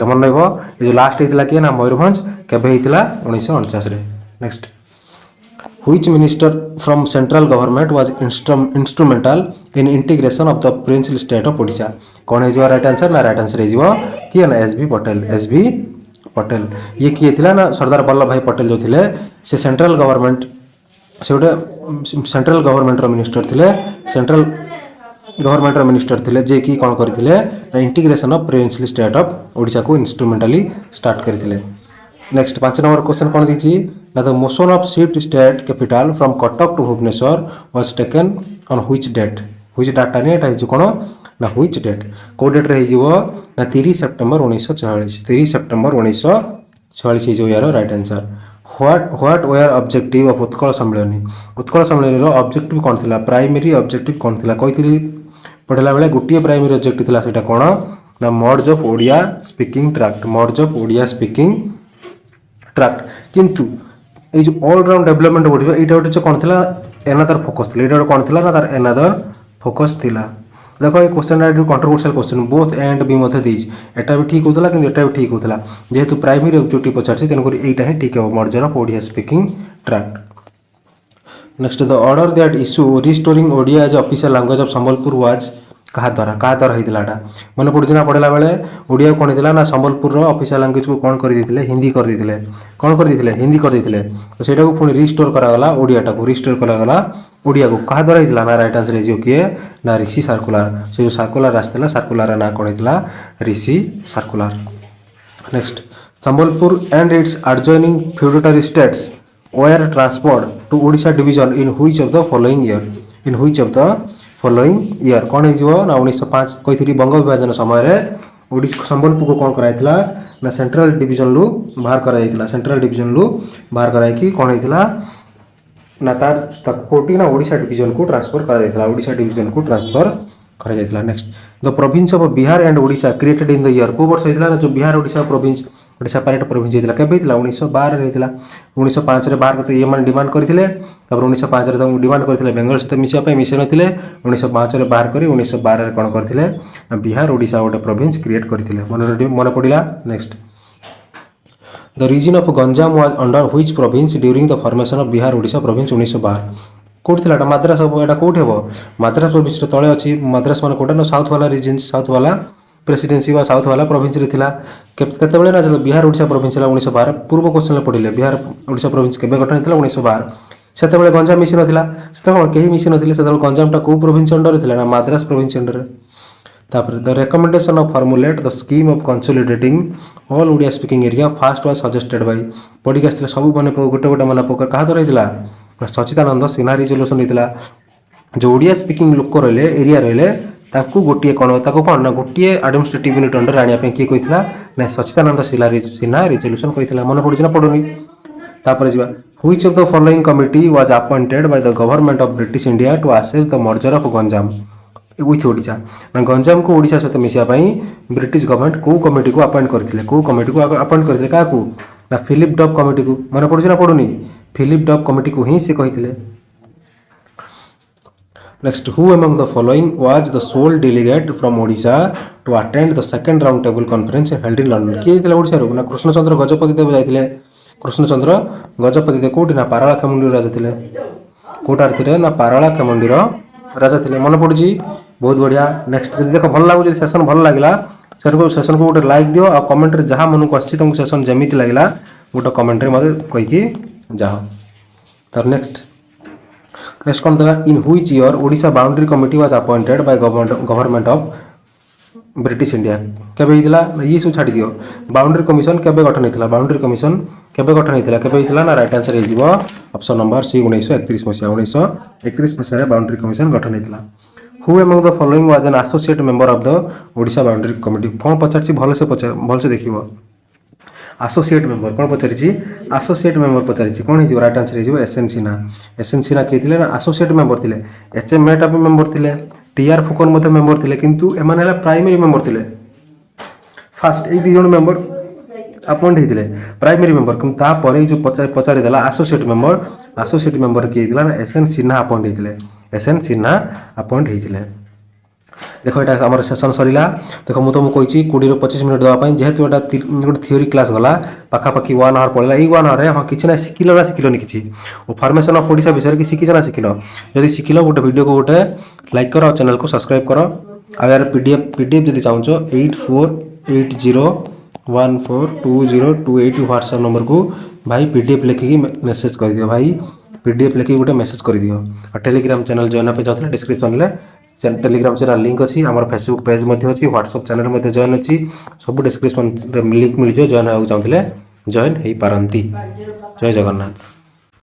मन रहबो जो लास्ट हेतिला कि ना मयूरभंज केबे हेतिला 1949 रे। Next which minister from central government was instrumental in integration of the princely state of Odisha कोन हे जो राइट आंसर ना राइट आंसर हे जो कि ना एसबी पटेल ये किए थिला ना सरदार वल्लभ भाई पटेल जो थिले से सेंट्रल गवर्नमेंट सेंट्रल गवर्नमेंट रो मिनिस्टर थिले जे कि कोन करथिले integration of princely state of Odisha को इंस्ट्रूमेंटली स्टार्ट करथिले। नेक्स्ट 5 नंबर क्वेश्चन कोन दिछि ना the motion of shift state capital from Cuttack to Bhubaneswar was taken on which date which डाटा ने एटा हिजो कोन ना व्हिच डेट को डेट रे हिजो ना 30 सेप्टेम्बर 1946 हिजो यार right answer. What were objective of Utkal Sammilani रो ऑब्जेक्टिव कोन थिला प्राइमरी ऑब्जेक्टिव कोन थिला कहितली पढला बेले गोटिए प्राइमरी ऑब्जेक्टिव थिला सेटा कोन ना मर्ज ऑफ ओडिया स्पीकिंग ट्रैक्ट किंतु ए जो ऑल राउंड डेवलपमेंट बढ़िबा एटा ओटे कोन थिला एनादर फोकस थिला एटा कोन थिला ना तार एनादर फोकस थिला। देखो ये क्वेश्चन है controversial question both and B मथे देइछ एटा भी ठीक होतला कि एटा भी ठीक होतला जेहेतु प्राइमरी ऑब्जेक्टिव पचारछि तेन करी एटा ही ठीक है merger of Odia speaking tract. Next the order that issue restoring Odia as official language of Sambalpur was कहा द्वारा हेतिला मन पड़ुना पढ़ला बेले ओडिया कोन हेतिला ना संबलपुर रो ऑफिशियल लैंग्वेज को कोन कर देथिले हिंदी कर देथिले तो सेटा को पुनी रिस्टोर करा गला ओडिया को कहा द्वारा हेतिला ना राइट आंसर जो किए ना ऋषि सर्कुलर से जो सर्कुलर आस्तेला सर्कुलर ना कोन हेतिला Rishi circular. Next Sambalpur and its adjoining feudatory states were transferred to Odisha division in which of the following year कौन हो ना 1905 कही बंग विभाजन समय ओडिशा संबलपुर को कौन कराइला ना सेंट्रल डिवीजन लु बाहर कराई कौन होता ना तार कोटी ना ओडिशा डिवीजन को ट्रांसफर करा next the province of Bihar and Odisha created in the year को वर्ष होता ना जो बिहार ओडिशा प्रोविंस गोटे सेपरेट प्रोविंस होता है 1912 होता 1905 बाहर करते ये डिमांड करते 1905 डिमांड करते बेंगल सहित मिसापी मिसे ना 1905 बाहर कर 1912 कौन करते बिहार ओडिशा गोटे प्रोविंस क्रिएट करते मन पड़ा next the region of Ganjam was under which province during the formation of Bihar Odisha province 1912 कौट थी मद्रास हम यहाँ कौट हम मद्रास प्रोविंस तले अच्छी मद्रास मान कौटा साउथ वाला रिजन साउथ वाला प्रेसिडेंसी वा साउथ वाला प्रोविंस रे थिला केते ना जो बिहार ओडिशा प्रोविंस 1912 पूर्व क्वेश्चन पढ़िले बिहार ओडिशा प्रोविंस केबे गठन होता 1912 से गंजाम मिसी नाला से कहीं मिसी ना से गंजामटा कौ प्रोविंस अंडर थी ना मद्रास प्रोविंस अंडर तापर the recommendation of formulate the scheme of consolidating all Odia speaking area fast was suggested by पढ़ी आसते सब मन गोटे गोटे मन पक क्या द्वारा होता सचिदानंद सिन्हा रिजोल्यूशन होता जो ओडिया स्पीकिंग लोक रही एरिया रही गोटे कौन कौन ना गोटे एडमिनिस्ट्रेटिव यूनिट अंडर आने किए कहला ना सचिदानंद सिन्हा रिजोल्यूशन कहला मन पड़ी ना पड़ूनी तापर जा which of the following committee was appointed by the government of British India to assess the merger of Ganjam with Odisha Ganjam को ओडिशा सहित मिसाई ब्रिटिश गवर्नमेंट कौ कमिटी को अपॉइंट करते कौ कमिटी को अपॉइंट करते क्या ना फिलिप डब कमिटी को मन पड़ुଛି ना पड़ूनी फिलिप डब कमिटी को ही से कहते next who among the following was the sole delegate from Odisha to attend the second round table conference held in London किए थे ओडिशा ना कृष्णचंद्र गजपति देव जाते कृष्णचंद्र गजपति देव कौटी ना पारला खेमुंडी राजा थे कौटार थे ना पारला खेमुंडी राजा थे मन पड़ुଛି बहुत बढ़िया नेक्स्ट देख भल लगुच सेसन भल लगे सेसन को गोटे लाइक दियो आ कमेंट जहाँ मन को आसी तुमको सेसन जमी लगे गोटे कमेंट मत कहीकि जाओ तर नेक्स्ट कौन था in which year Odisha boundary committee was appointed by government of British India केबे हितला ये सब छाड़ी दियो बाउंड्री कमिशन केबे गठन हितला बाउंड्री कमिशन केबे गठन हितला केबे हितला ना राइट आंसर हो ऑप्शन नंबर सी 1931 मसिया 1931 मसिया बाउंड्री कमिशन गठन हितला who among the following was an associate member of the Odisha boundary committee कौन पचारछि भल से देखिबो एसोसिएट मेंबर कौन पचारि एसोसिएट मेंबर पचारि कौन हो राइट आंसर हो एसएन सिन्हा किए थे ना एसोसिएट मेंबर थे एचएम मेटा भी मेंबर थे टीआर फुकन मत मेंबर थे किंतु एमान प्राइमरी मेंबर थे फास्ट ये दीज मेंबर अपॉइंट होते प्राइमरी मेंबर कि जो पचारि देला एसोसिएट मेंबर किए थे एसएन सिन्हा अपॉइंट होते एसएन सिन्हा अपॉइंट होते देख यहाँ आम सेसन सरला देख मुझे तुमको कही 20 ରୁ 25 मिनट देवाई जेहेतु यहाँ गोटे थ्योरी क्लास गला पाखापाखि 1 आवर पड़ा यही 1 आवर हाँ कि ना शिखिल ना शिखिलनि कि फॉर्मेशन ऑफ ओडिशा विषय कि शिखिच ना शिखिल जब शिखिल गोटे वीडियो को गोटे लाइक कर चैनल को सब्सक्राइब कर आ यार पीडीएफ जब चाहो 8480142028 व्हाट्सएप नंबर को भाई पीडीएफ लिखिकी मेसेज कर दियो भाई पीडीएफ लिखिकी गोटे मेसेज कर दियो और टेलीग्राम चैनल जॉइन पे चाहते डिस्क्रिप्शन में टेलीग्राम चैनल लिंक अच्छी आम फेसबुक पेज अच्छी व्हाट्सएप चैनल जॉइन अच्छी सब डिस्क्रिप्शन लिंक मिल जॉइन होगा चाहते जॉइन हो पारती जय जगन्नाथ।